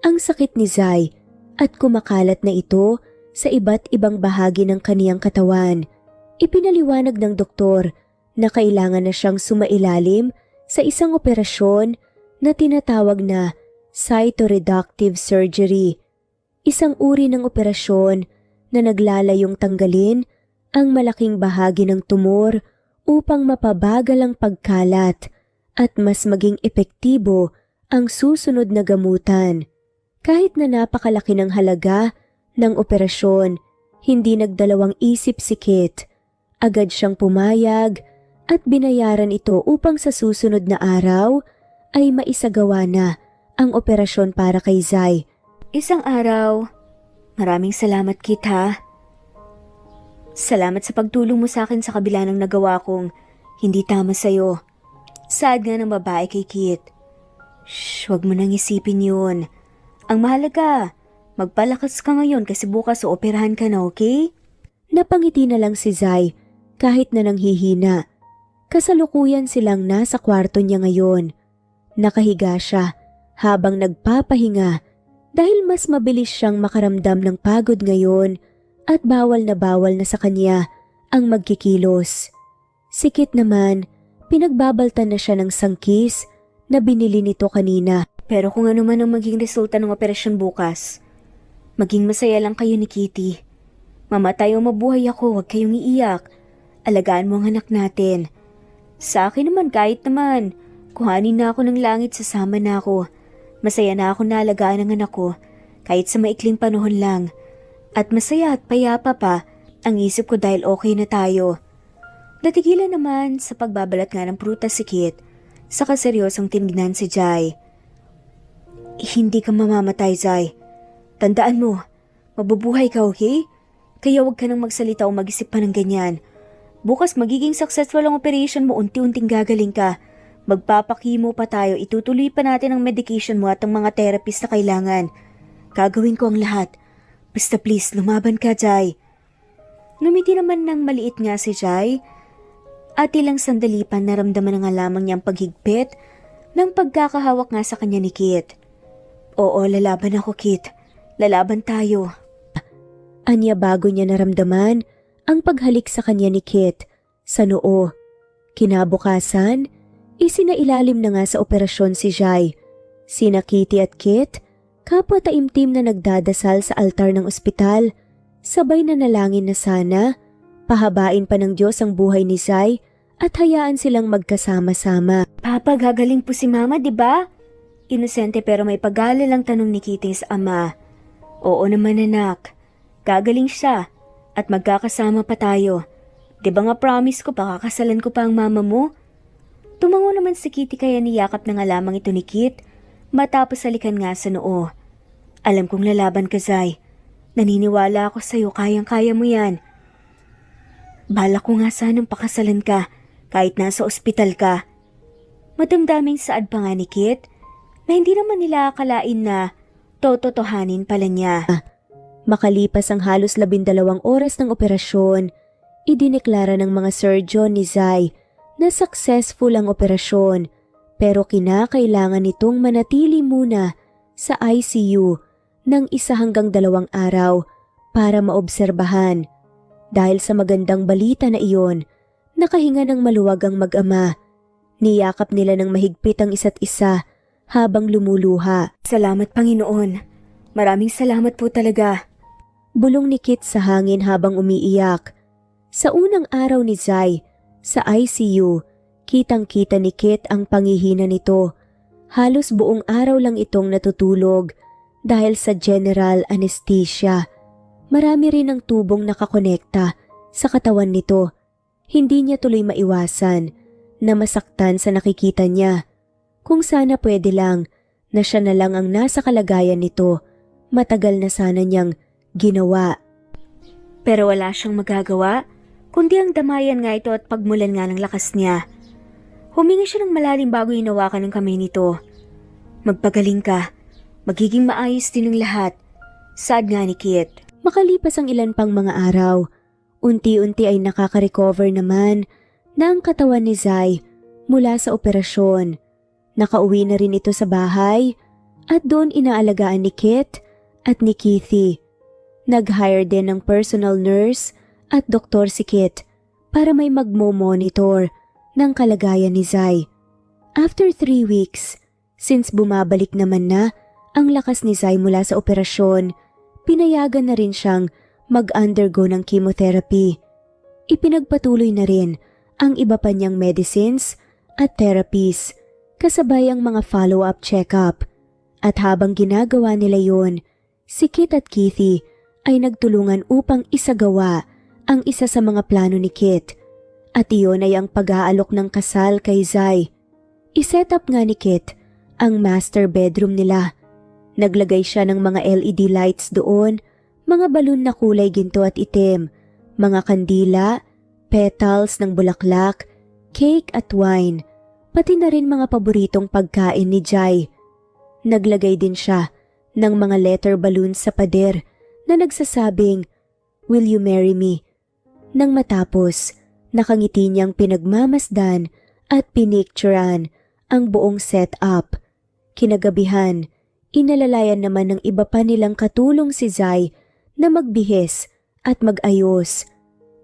ang sakit ni Zai at kumakalat na ito sa iba't ibang bahagi ng kaniyang katawan. Ipinaliwanag ng doktor na kailangan na siyang sumailalim sa isang operasyon na tinatawag na cytoreductive surgery, isang uri ng operasyon na naglalayong tanggalin ang malaking bahagi ng tumor upang mapabagal ang pagkalat at mas maging epektibo ang susunod na gamutan. Kahit na napakalaki ng halaga ng operasyon, hindi nagdalawang isip si Kit. Agad siyang pumayag at binayaran ito upang sa susunod na araw ay maisagawa na ang operasyon para kay Zai. Isang araw. Maraming salamat, Kit, ha? Salamat sa pagtulong mo sa akin sa kabila ng nagawa kong hindi tama sa'yo. Sad nga ng babae kay Kit. Shh, wag mo nang isipin yun. Ang mahalaga, magpalakas ka ngayon kasi bukas ooperahan ka na, okay? Napangiti na lang si Zai kahit na nanghihina. Kasalukuyan silang nasa kwarto niya ngayon. Nakahiga siya habang nagpapahinga dahil mas mabilis siyang makaramdam ng pagod ngayon at bawal na sa kanya ang magkikilos. Si Kit naman, pinagbabaltan na siya ng sangkis na binili nito kanina. Pero kung ano man ang maging resulta ng operasyon bukas, maging masaya lang kayo ni Kitty. Mamatay o mabuhay ako, huwag kayong iiyak. Alagaan mo ang anak natin. Sa akin naman kahit naman, kuhanin na ako ng langit, sasama na ako. Masaya na ako na alagaan ang anak ko, kahit sa maikling panahon lang. At masaya at payapa pa ang isip ko dahil okay na tayo. Natigilan naman sa pagbabalat nga ng prutas si Kit, saka seryosong tinignan si Jai. Hindi ka mamamatay, Zai. Tandaan mo, mabubuhay ka, okay? Kaya huwag ka nang magsalita o mag-isip pa ng ganyan. Bukas magiging successful ang operation mo, unti-unting gagaling ka. Magpapakimo pa tayo, itutuloy pa natin ang medication mo at ang mga therapist na kailangan. Gagawin ko ang lahat. Basta please, lumaban ka, Jai. Numiti naman ng maliit nga si Jai at ilang sandali pa naramdaman na nga lamang niyang paghigpit ng pagkakahawak nga sa kanya ni Kit. Oo, lalaban ako, Kit. Lalaban tayo. Anya bago niya naramdaman ang paghalik sa kanya ni Kit sa noo. Kinabukasan, isinailalim na nga sa operasyon si Jai. Sina Kitty at Kit, kapwa taimtim na nagdadasal sa altar ng ospital, sabay na nalangin na sana, pahabain pa ng Diyos ang buhay ni Zai at hayaan silang magkasama-sama. Papa, gagaling po si Mama, di ba? Inosente pero may pag-aalalang tanong ni Kitty sa ama. Oo naman, anak. Gagaling siya at magkakasama pa tayo. Di ba nga promise ko pakakasalan ko pa ang mama mo? Tumango naman si Kitty kaya niyakap na nga lamang ito ni Kit matapos salikan nga sa noo. Alam kong lalaban ka, Zai. Naniniwala ako sa'yo, kayang-kaya mo yan. Bala ko nga sanang pakasalan ka kahit nasa ospital ka. Madamdaming saad pa nga ni Kit na hindi naman nila akalain na tototohanin pala niya. Makalipas ang halos 12 oras ng operasyon, idineklara ng mga surgeon ni Zai na successful ang operasyon pero kinakailangan nitong manatili muna sa ICU ng 1 hanggang 2 araw para maobserbahan. Dahil sa magandang balita na iyon, nakahinga ng maluwag ang mag-ama. Niyakap nila ng mahigpit ang isa't isa habang lumuluha. Salamat, Panginoon. Maraming salamat po talaga. Bulong ni Kit sa hangin habang umiiyak. Sa unang araw ni Zai, sa ICU, kitang-kita ni Kit ang pangihina nito. Halos buong araw lang itong natutulog dahil sa general anesthesia. Marami rin ang tubong nakakonekta sa katawan nito. Hindi niya tuloy maiwasan na masaktan sa nakikita niya. Kung sana pwede lang na siya na lang ang nasa kalagayan nito, matagal na sana niyang ginawa. Pero wala siyang magagawa, kundi ang damayan nga ito at pagmulan nga ng lakas niya. Humingi siya ng malalim bago hinawakan ng kamay nito. Magpagaling ka, magiging maayos din ang lahat. Sad nga ni Kit. Makalipas ang ilan pang mga araw, unti-unti ay nakaka-recover naman na ang katawan ni Zai mula sa operasyon. Nakauwi na rin ito sa bahay at doon inaalagaan ni Kit at ni Keithy. Nag-hire din ng personal nurse at doktor si Kit para may magmo-monitor ng kalagayan ni Zai. After 3 weeks, since bumabalik naman na ang lakas ni Zai mula sa operasyon, pinayagan na rin siyang mag-undergo ng chemotherapy. Ipinagpatuloy na rin ang iba pa niyang medicines at therapies, kasabay ang mga follow-up check-up. At habang ginagawa nila yon, si Kit at Keithy ay nagtulungan upang isagawa ang isa sa mga plano ni Kit. At iyon ay ang pag-aalok ng kasal kay Zai. I-set up nga ni Kit ang master bedroom nila. Naglagay siya ng mga LED lights doon, mga balon na kulay ginto at itim, mga kandila, petals ng bulaklak, cake at wine, pati na rin mga paboritong pagkain ni Jai. Naglagay din siya ng mga letter balloons sa pader na nagsasabing, "Will you marry me?" Nang matapos, nakangiti niyang pinagmamasdan at pinicturean ang buong setup. Kinagabihan, inalalayan naman ng iba pa nilang katulong si Zai na magbihis at mag-ayos.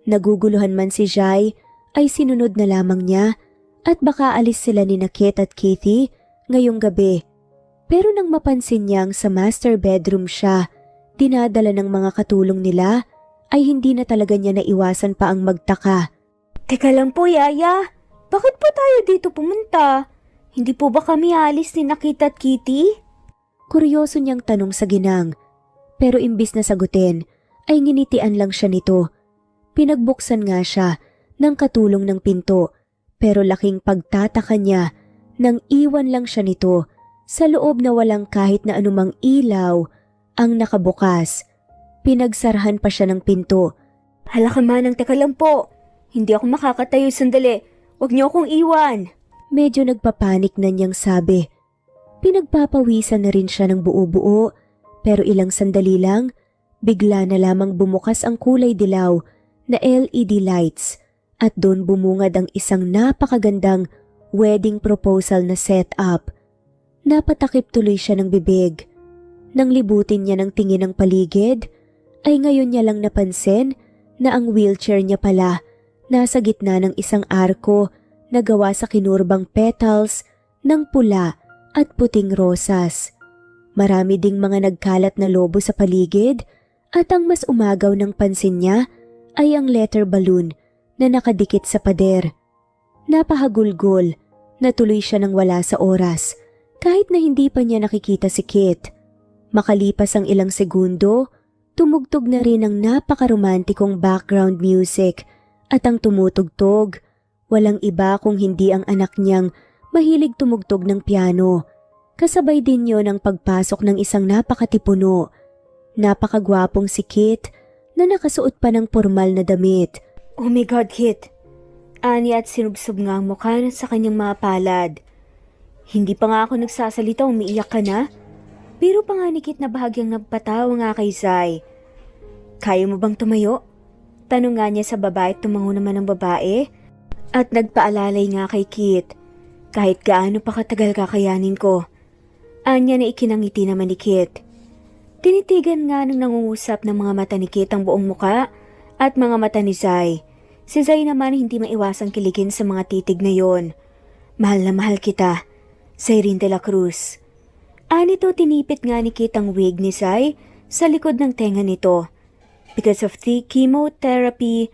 Naguguluhan man si Zai ay sinunod na lamang niya at baka alis sila ni Kit at Keithy ngayong gabi. Pero nang mapansin niyang sa master bedroom siya, dinadala ng mga katulong nila, ay hindi na talaga niya naiwasan pa ang magtaka. Teka lang po, Yaya. Bakit po tayo dito pumunta? Hindi po ba kami alis ni Kit at Kitty? Kuryoso niyang tanong sa ginang. Pero imbis na sagutin, ay nginitian lang siya nito. Pinagbuksan nga siya ng katulong ng pinto, pero laking pagtataka niya nang iwan lang siya nito sa loob na walang kahit na anumang ilaw ang nakabukas. Pinagsarahan pa siya ng pinto. Hala ka manang, teka lang po. Hindi ako makakatayo sandali. Huwag niyo akong iwan. Medyo nagpapanik na niyang sabi. Pinagpapawisan na rin siya ng buo-buo, pero ilang sandali lang, bigla na lamang bumukas ang kulay dilaw na LED lights at doon bumungad ang isang napakagandang wedding proposal na setup. Napatakip tuloy siya ng bibig. Nang libutin niya ng tingin ng paligid, ay ngayon niya lang napansin na ang wheelchair niya pala nasa gitna ng isang arko na gawa sa kinurbang petals ng pula at puting rosas. Marami ding mga nagkalat na lobo sa paligid at ang mas umagaw ng pansin niya ay ang letter balloon na nakadikit sa pader. Napahagulgol na tuloy siya nang wala sa oras kahit na hindi pa niya nakikita si Kit. Makalipas ang ilang segundo, tumugtog na rin ang napakaromantikong background music at ang tumutugtog, walang iba kung hindi ang anak niyang mahilig tumugtog ng piano. Kasabay din yon ang pagpasok ng isang napakatipuno. Napakagwapong si Kit na nakasuot pa ng formal na damit. Oh my God, Kit. Ani at sinubsob nga ang mukha sa kanyang mga palad. Hindi pa nga ako nagsasalita, umiiyak ka na? Pero pa nga ni Kit na bahagyang nagpatawa nga kay Zai. Kaya mo bang tumayo? Tanong nga niya sa babae at tumango naman ang babae. At nagpaalalay nga kay Kit. Kahit gaano pa katagal kakayanin ko. Anya na ikinangiti naman ni Kit. Tinitigan nga ng nangungusap ng mga mata ni Kit ang buong muka at mga mata ni Zai. Si Zai naman hindi maiwasang kiligin sa mga titig na yon. Mahal na mahal kita, Zairine de la Cruz. Anito tinipit nga ni Kit ang wig ni Zai sa likod ng tenga nito. Because of the chemotherapy,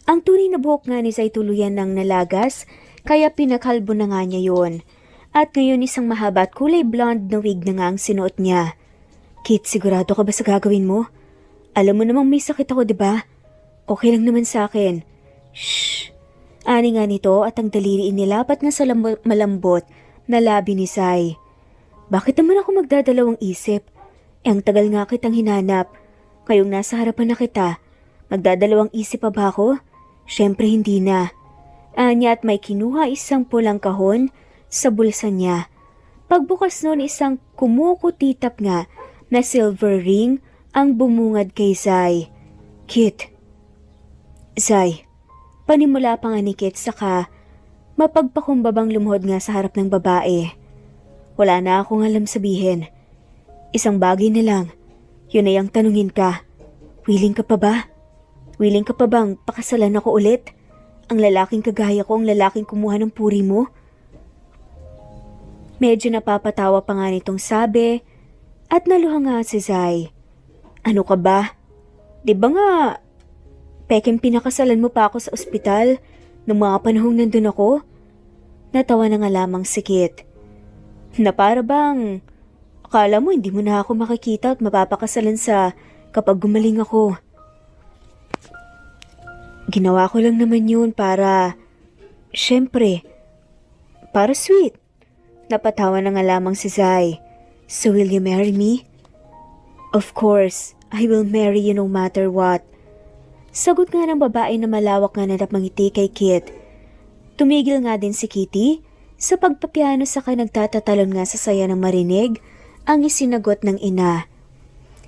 ang tunay na buhok nga ni Zai tuluyan ng nalagas kaya pinakalbo na nga niya yon. At ngayon isang mahaba at kulay blonde na wig na nga ang sinuot niya. Kit, sigurado ka ba sa gagawin mo? Alam mo namang may sakit ako, diba? Okay lang naman sa akin. Shh! Ani nga nito at ang daliri inilapat nga sa malambot na labi ni Zai. Bakit naman ako magdadalawang isip? Ang tagal nga kitang hinanap. Kayong nasa harapan na kita. Magdadalawang isip pa ba ako? Siyempre hindi na. Anya at may kinuha isang pulang kahon sa bulsa niya. Pagbukas noon isang kumukutitap nga na silver ring ang bumungad kay Zai. Kit. Zai, Panimula pa nga ni Kit saka mapagpakumbabang lumuhod nga sa harap ng babae. Wala na akong alam sabihin. Isang bagay na lang. Yun ay ang tanungin ka. Willing ka pa ba? Willing ka pa bang pakasalan ako ulit? Ang lalaking kagaya ko, ang lalaking kumuha ng puri mo? Medyo napapatawa pa nga nitong sabi at naluha nga si Zai. Ano ka ba? Di ba nga, peking pinakasalan mo pa ako sa ospital nung mga panahong nandun ako? Natawa na nga lamang si Kit. Na para bang, akala mo hindi mo na ako makikita at mapapakasalan sa kapag gumaling ako. Ginawa ko lang naman yun para, syempre, para sweet. Napatawa na nga lamang si Zai. So will you marry me? Of course, I will marry you no matter what. Sagot nga ng babae na malawak nga na napangiti kay Kit. Tumigil nga din si Kitty sa pagpapiano saka nagtatatalon nga sa saya ng marinig ang isinagot ng ina.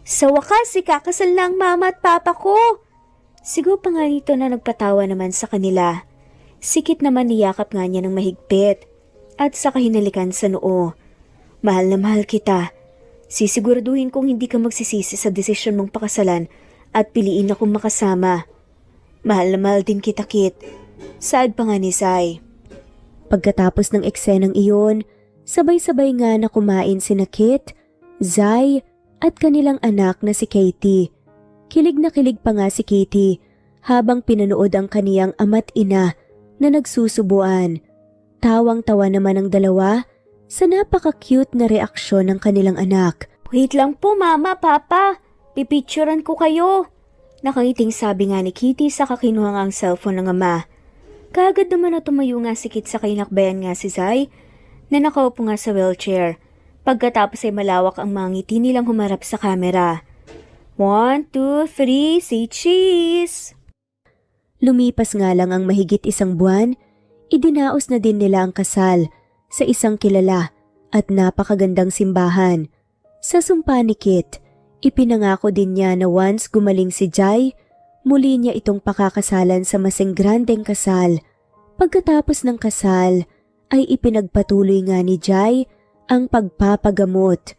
Sa wakas, ikakasal na ang mama at papa ko! Sigaw pa nga nito na nagpatawa naman sa kanila. Si Kit naman niyakap nga niya ng mahigpit at saka hinalikan sa noo. Mahal na mahal kita. Sisiguraduhin kong hindi ka magsisisi sa desisyon mong pakasalan at piliin akong makasama. Mahal na mahal din kita, Kit. Saad pa nga ni Zai. Pagkatapos ng eksenang iyon, sabay-sabay nga na kumain sina Kit, Zai at kanilang anak na si Katie. Kilig na kilig pa nga si Katie habang pinanood ang kaniyang ama't ina na nagsusubuan. Tawang-tawa naman ang dalawa sa napaka-cute na reaksyon ng kanilang anak. Wait lang po, mama, papa. Pipicturean ko kayo. Nakangiting sabi nga ni Kitty sa kakinuha nga ang cellphone ng ama. Kaagad naman na tumayo nga si Kit sa kinakbayan nga si Zai na nakaupo nga sa wheelchair. Pagkatapos ay malawak ang mga ngiti nilang humarap sa kamera. 1, 2, 3, say cheese! Lumipas nga lang ang mahigit isang buwan, idinaos na din nila ang kasal sa isang kilala at napakagandang simbahan. Sa sumpa ni Kit, ipinangako din niya na once gumaling si Jai, muli niya itong pakakasalan sa masing grandeng kasal. Pagkatapos ng kasal, ay ipinagpatuloy nga ni Jai ang pagpapagamot.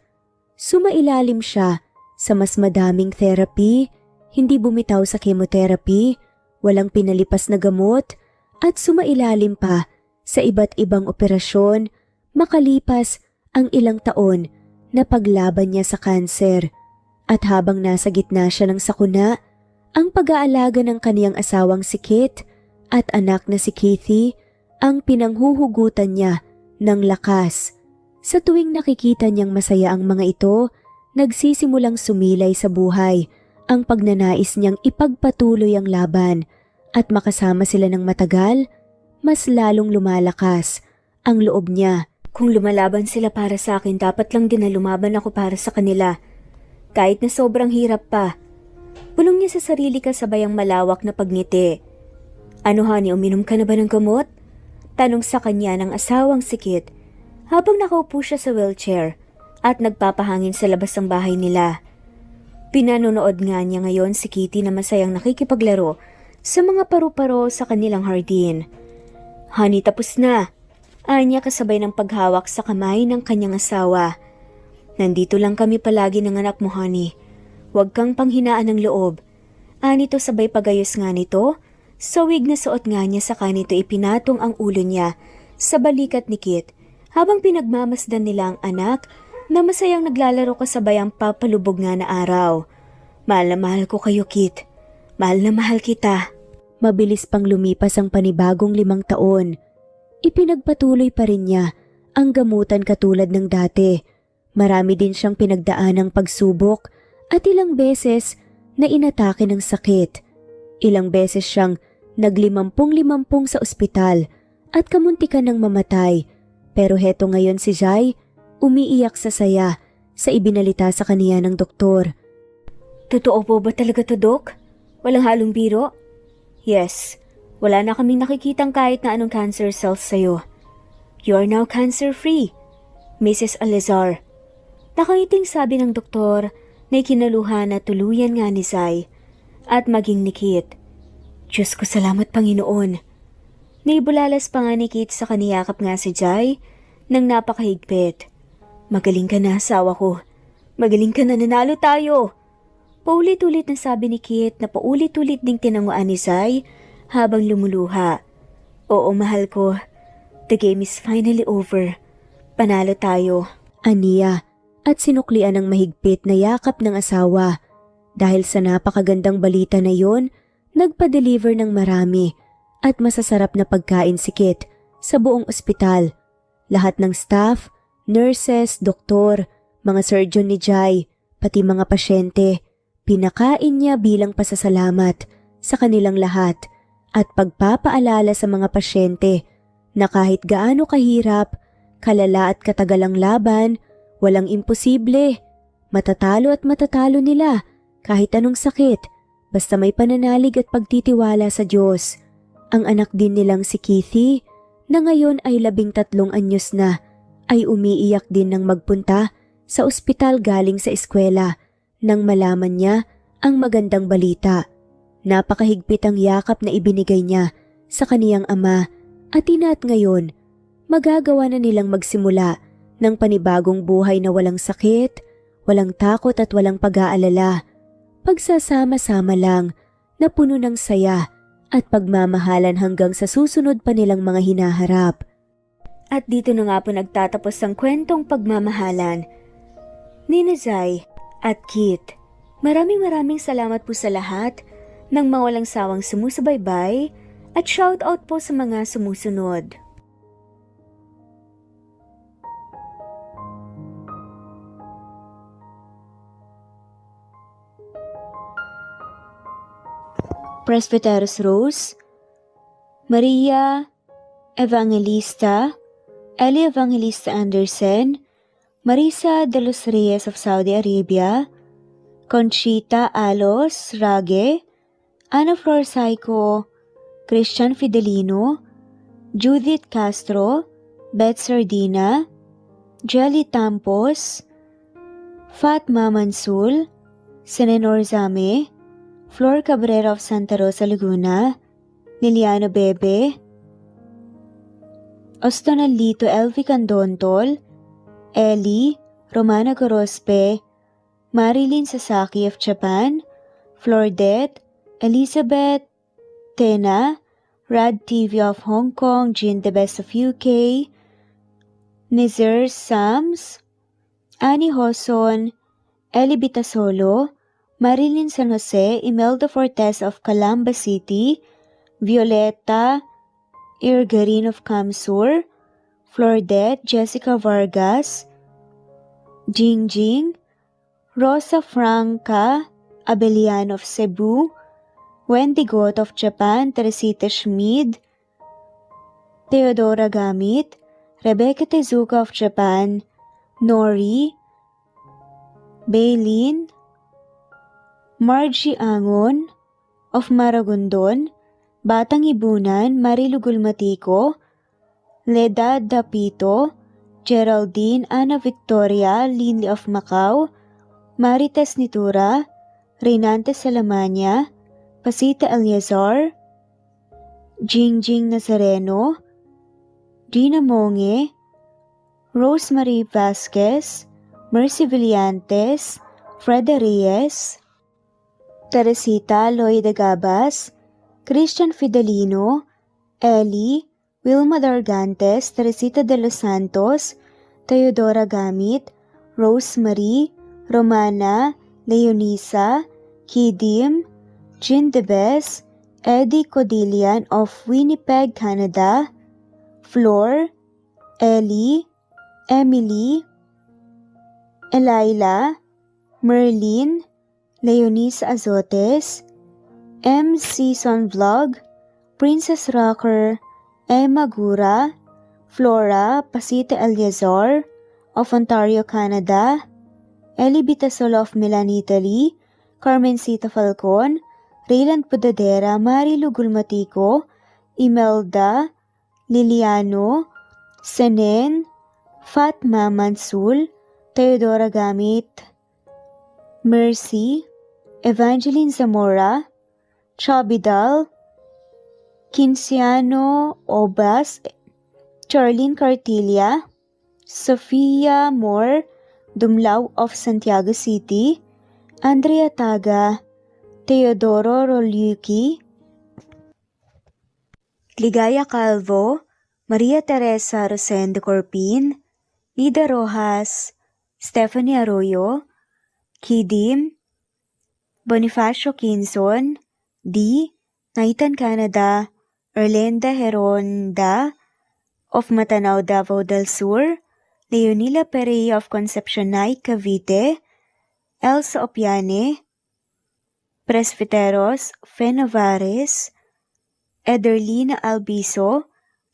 Sumailalim siya sa mas madaming therapy, hindi bumitaw sa chemotherapy, walang pinalipas na gamot, at sumailalim pa sa iba't ibang operasyon makalipas ang ilang taon na paglaban niya sa kanser. At habang nasa gitna siya ng sakuna, ang pag-aalaga ng kaniyang asawang si Kit at anak na si Kathy ang pinanghuhugutan niya ng lakas. Sa tuwing nakikita niyang masaya ang mga ito, nagsisimulang sumilay sa buhay ang pagnanais niyang ipagpatuloy ang laban at makasama sila ng matagal, mas lalong lumalakas ang loob niya. Kung lumalaban sila para sa akin, dapat lang din na lumaban ako para sa kanila. Kahit na sobrang hirap pa. Bulong niya sa sarili kasabay ang malawak na pagngiti. Ano honey, uminom ka na ba ng gamot? Tanong sa kanya ng asawang si Kit habang nakaupo siya sa wheelchair at nagpapahangin sa labas ng bahay nila. Pinanonood nga niya ngayon si Kitty na masayang nakikipaglaro sa mga paru-paro sa kanilang hardin. Honey, tapos na. Anya kasabay ng paghawak sa kamay ng kanyang asawa. Nandito lang kami palagi ng anak mo, honey. Huwag kang panghinaan ng loob. Anito sabay pagayos nga nito. Sawig na suot nga niya sa kanito ipinatong ang ulo niya sa balikat ni Kit habang pinagmamasdan nila ang anak na masayang naglalaro kasabay ang papalubog nga na araw. Mahal na mahal ko kayo, Kit. Mahal na mahal kita. Mabilis pang lumipas ang panibagong 5 taon. Ipinagpatuloy pa rin niya ang gamutan katulad ng dati. Marami din siyang pinagdaanang pagsubok at ilang beses na inatake ng sakit. Ilang beses siyang naglimampung-limampung sa ospital at kamuntikan ng mamatay. Pero heto ngayon si Jai, umiiyak sa saya sa ibinalita sa kaniya ng doktor. Totoo po ba talaga to, Dok? Walang halong biro? Yes, wala na kaming nakikitang kahit na anong cancer cells sa'yo. You are now cancer-free, Mrs. Alizar. Nakangiting sabi ng doktor na ikinaluhan na tuluyan nga ni Zai at maging ni Kit. Diyos ko, salamat Panginoon. Naibulalas pa nga ni Kate sa kaniyakap nga si Jai nang napakahigpit. Magaling ka na, asawa ko. Magaling ka na, nanalo tayo. Paulit-ulit na sabi ni Kate na paulit-ulit ding tinanguan ni Jai habang lumuluha. Oo, mahal ko. The game is finally over. Panalo tayo. Aniya at sinuklian ng mahigpit na yakap ng asawa. Dahil sa napakagandang balita na yon, nagpa-deliver ng marami at masasarap na pagkain si Kit sa buong ospital. Lahat ng staff, nurses, doktor, mga surgeon ni Jai, pati mga pasyente, pinakain niya bilang pasasalamat sa kanilang lahat at pagpapaalala sa mga pasyente na kahit gaano kahirap, kalala at katagalang laban, walang imposible. Matatalo at matatalo nila kahit anong sakit, basta may pananalig at pagtitiwala sa Diyos. Ang anak din nilang si Keithy, na ngayon ay 13 anyos na, ay umiiyak din nang magpunta sa ospital galing sa eskwela nang malaman niya ang magandang balita. Napakahigpit ang yakap na ibinigay niya sa kaniyang ama at ina't ngayon, magagawa na nilang magsimula ng panibagong buhay na walang sakit, walang takot at walang pag-aalala. Pagsasama-sama lang na puno ng saya at pagmamahalan hanggang sa susunod pa nilang mga hinaharap. At dito na nga po nagtatapos ang kwentong pagmamahalan ni Jai at Kit. Maraming salamat po sa lahat ng mga walang sawang sumusubaybay at shoutout po sa mga sumusunod. Presbyteros Rose, Maria Evangelista, Eli Evangelista Anderson, Marisa de los Reyes of Saudi Arabia, Conchita Alos Rage, Ana Flor Saico, Christian Fidelino, Judith Castro, Beth Sardina, Jelly Tampos, Fatma Mansul, Senenor Zame, Flor Cabrera of Santa Rosa, Laguna, Liliano Bebe, Ostonalito Elvi Candontol, Ellie, Romana Gorospe, Marilyn Sasaki of Japan, Flordet, Elizabeth, Tena, Rad TV of Hong Kong, Jean the Best of UK, Nizar Sams, Annie Hoson, Ellie Bitasolo, Marilyn San Jose, Imelda Fortes of Calamba City, Violeta Irgarin of Kamsur, Flordet, Jessica Vargas, Jingjing, Rosa Franca Abelian of Cebu, Wendy Goth of Japan, Teresita Schmid, Theodora Gamit, Rebecca Tezuka of Japan, Nori, Baylin, Margie Angon of Maragondon, Batang Ibunan, Marilu Gulmatiko, Leda Dapito, Geraldine Ana Victoria Linley of Macau, Marites Nitura, Reynante Salamania, Pasita Eliazar, Jingjing Nazareno, Gina Monge, Rosemary Vasquez, Mercy Villantes, Freda Reyes, Teresita Loida Gabas, Christian Fidelino, Ellie, Wilma Dargantes, Teresita de los Santos, Teodora Gamit, Rosemary, Romana, Leonisa, Kidim, Jean Debes, Eddie Codillian of Winnipeg, Canada, Flor, Ellie, Emily, Elila, Merlin, Leonisa Azotes, M. Season Vlog, Princess Rocker, Emma Gura, Flora Pasita Eliazar of Ontario, Canada, Eli Bitasolo of Milan, Italy, Carmencita Falcon, Rayland Pudadera, Marilu Gulmatico, Imelda, Liliano, Senen, Fatma Mansul, Teodora Gamit, Mercy, Evangeline Zamora, Chabidal, Kinciano Obas, Charlene Cartilla, Sofia Moore, Dumlao of Santiago City, Andrea Taga, Teodoro Roliuki, Ligaya Calvo, Maria Teresa Rosendo Corpin, Nida Rojas, Stephanie Arroyo, Kidim, Bonifacio Quinzon, D. Naitan Canada, Erlenda Heronda of Matanao, Davao del Sur, Leonila Perea of Concepcion Night, Cavite, Elsa Opiane, Presbiteros Fenavares, Ederlina Albiso,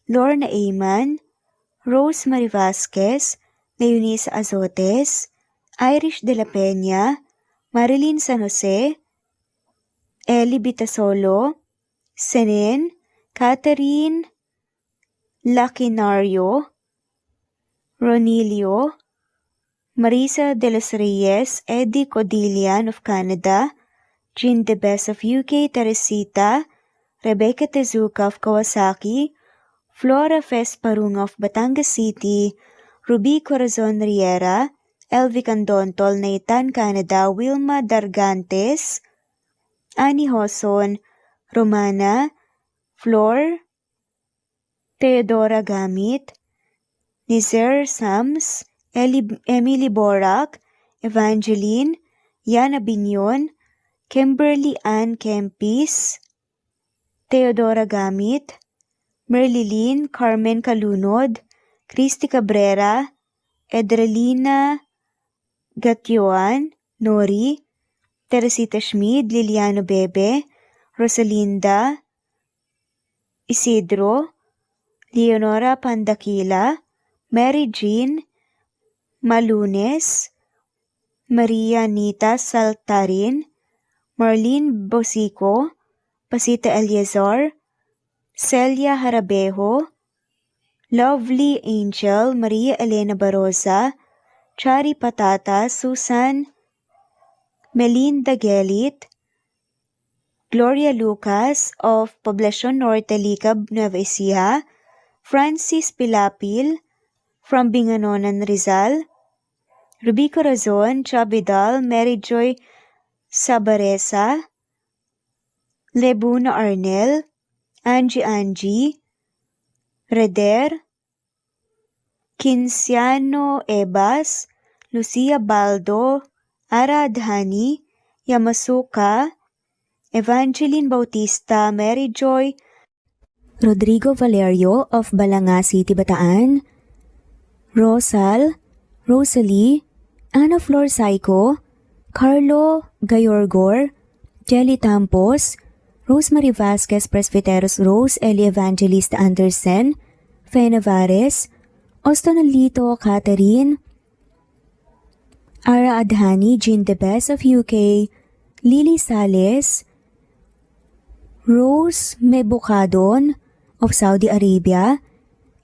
Lorna Ayman, Rose Marie Vasquez, Leonisa Azotes, Irish de la Peña, Marilyn San Jose, Eli Bitasolo, Senen, Catherine Laquinario, Ronilio, Marisa de los Reyes, Eddie Codillian of Canada, Jean Debes of UK, Teresita, Rebecca Tezuka of Kawasaki, Flora Fesparung of Batangas City, Ruby Corazon Riera, Elvi Candontol, Naitan Canada, Wilma Dargantes, Annie Hoson, Romana, Flor, Theodora Gamit, Nizer Sams, Emily Borak, Evangeline, Yana Binyon, Kimberly Ann Kempis, Theodora Gamit, Merlilyn Carmen Calunod, Christy Cabrera, Edrelina Gatyoan, Nori, Teresita Schmid, Liliano Bebe, Rosalinda Isidro, Leonora Pandakila, Mary Jean Malunes, Maria Nita Saltarin, Marlene Bosico, Pasita Eliazar, Celia Harabejo, Lovely Angel, Maria Elena Barosa, Chari Patata, Susan Melinda Gelit, Gloria Lucas of Poblacion Norte, Licab, Nueva Ecija, Francis Pilapil from Binganonan, Rizal, Ruby Corazon, Chabidal, Mary Joy Sabaresa, Lebuna Arnel, Angie, Reder, Kinciano Ebas, Lucia Baldo, Ara Adhani, Yamasuka, Evangeline Bautista, Mary Joy, Rodrigo Valerio of Balanga City, Bataan, Rosal, Rosalie, Ana Flor Saico, Carlo Gayorgor, Jelly Tampos, Rosemary Vasquez Presbiteros Rose Eli Evangelista Anderson, Fe Navares, Ostonalito Catherine, Ara Adhani, Jean Debes of UK, Lily Sales, Rose Mebucadon of Saudi Arabia,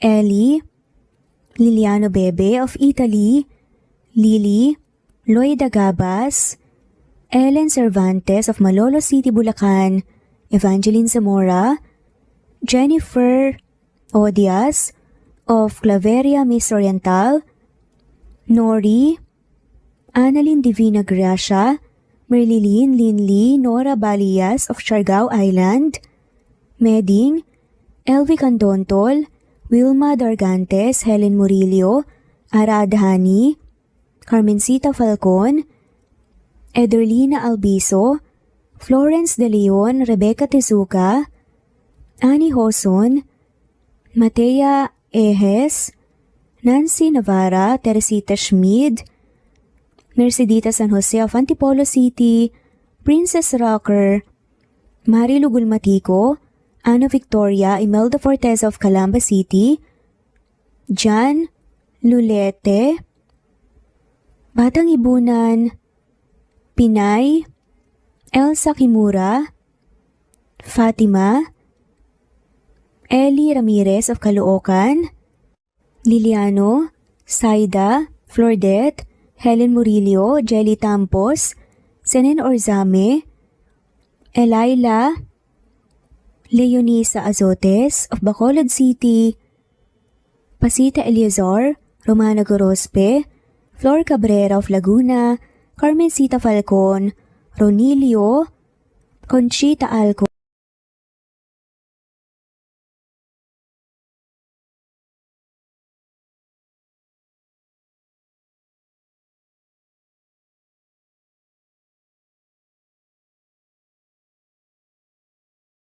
Ellie, Liliano Bebe of Italy, Lily, Loida Gabas, Ellen Cervantes of Malolo City, Bulacan, Evangeline Zamora, Jennifer Odias of Claveria, Miss Oriental, Nori, Annalyn Divina Gracia, Merlilyn Linley, Nora Balias of Siargao Island, Meding, Elvi Candontol, Wilma Dargantes, Helen Murillo, Ara Adhani, Carmencita Falcon, Ederlina Albiso, Florence De Leon, Rebecca Tezuka, Annie Hoson, Matea Ejes, Nancy Navarra, Teresita Schmid, Mercedita San Jose of Antipolo City, Princess Rocker, Marilu Gulmatico, Ana Victoria, Imelda Forteza of Calamba City, Jan Lulete, Batang Ibunan, Pinay, Elsa Kimura, Fatima, Eli Ramirez of Caloocan, Liliano, Saida, Flordet, Helen Murillo, Jelly Tampos, Senen Orzame, Elaila, Leonisa Azotes of Bacolod City, Pasita Eliazar, Romana Gorospe, Flor Cabrera of Laguna, Carmencita Falcon, Ronilio, Conchita Alco,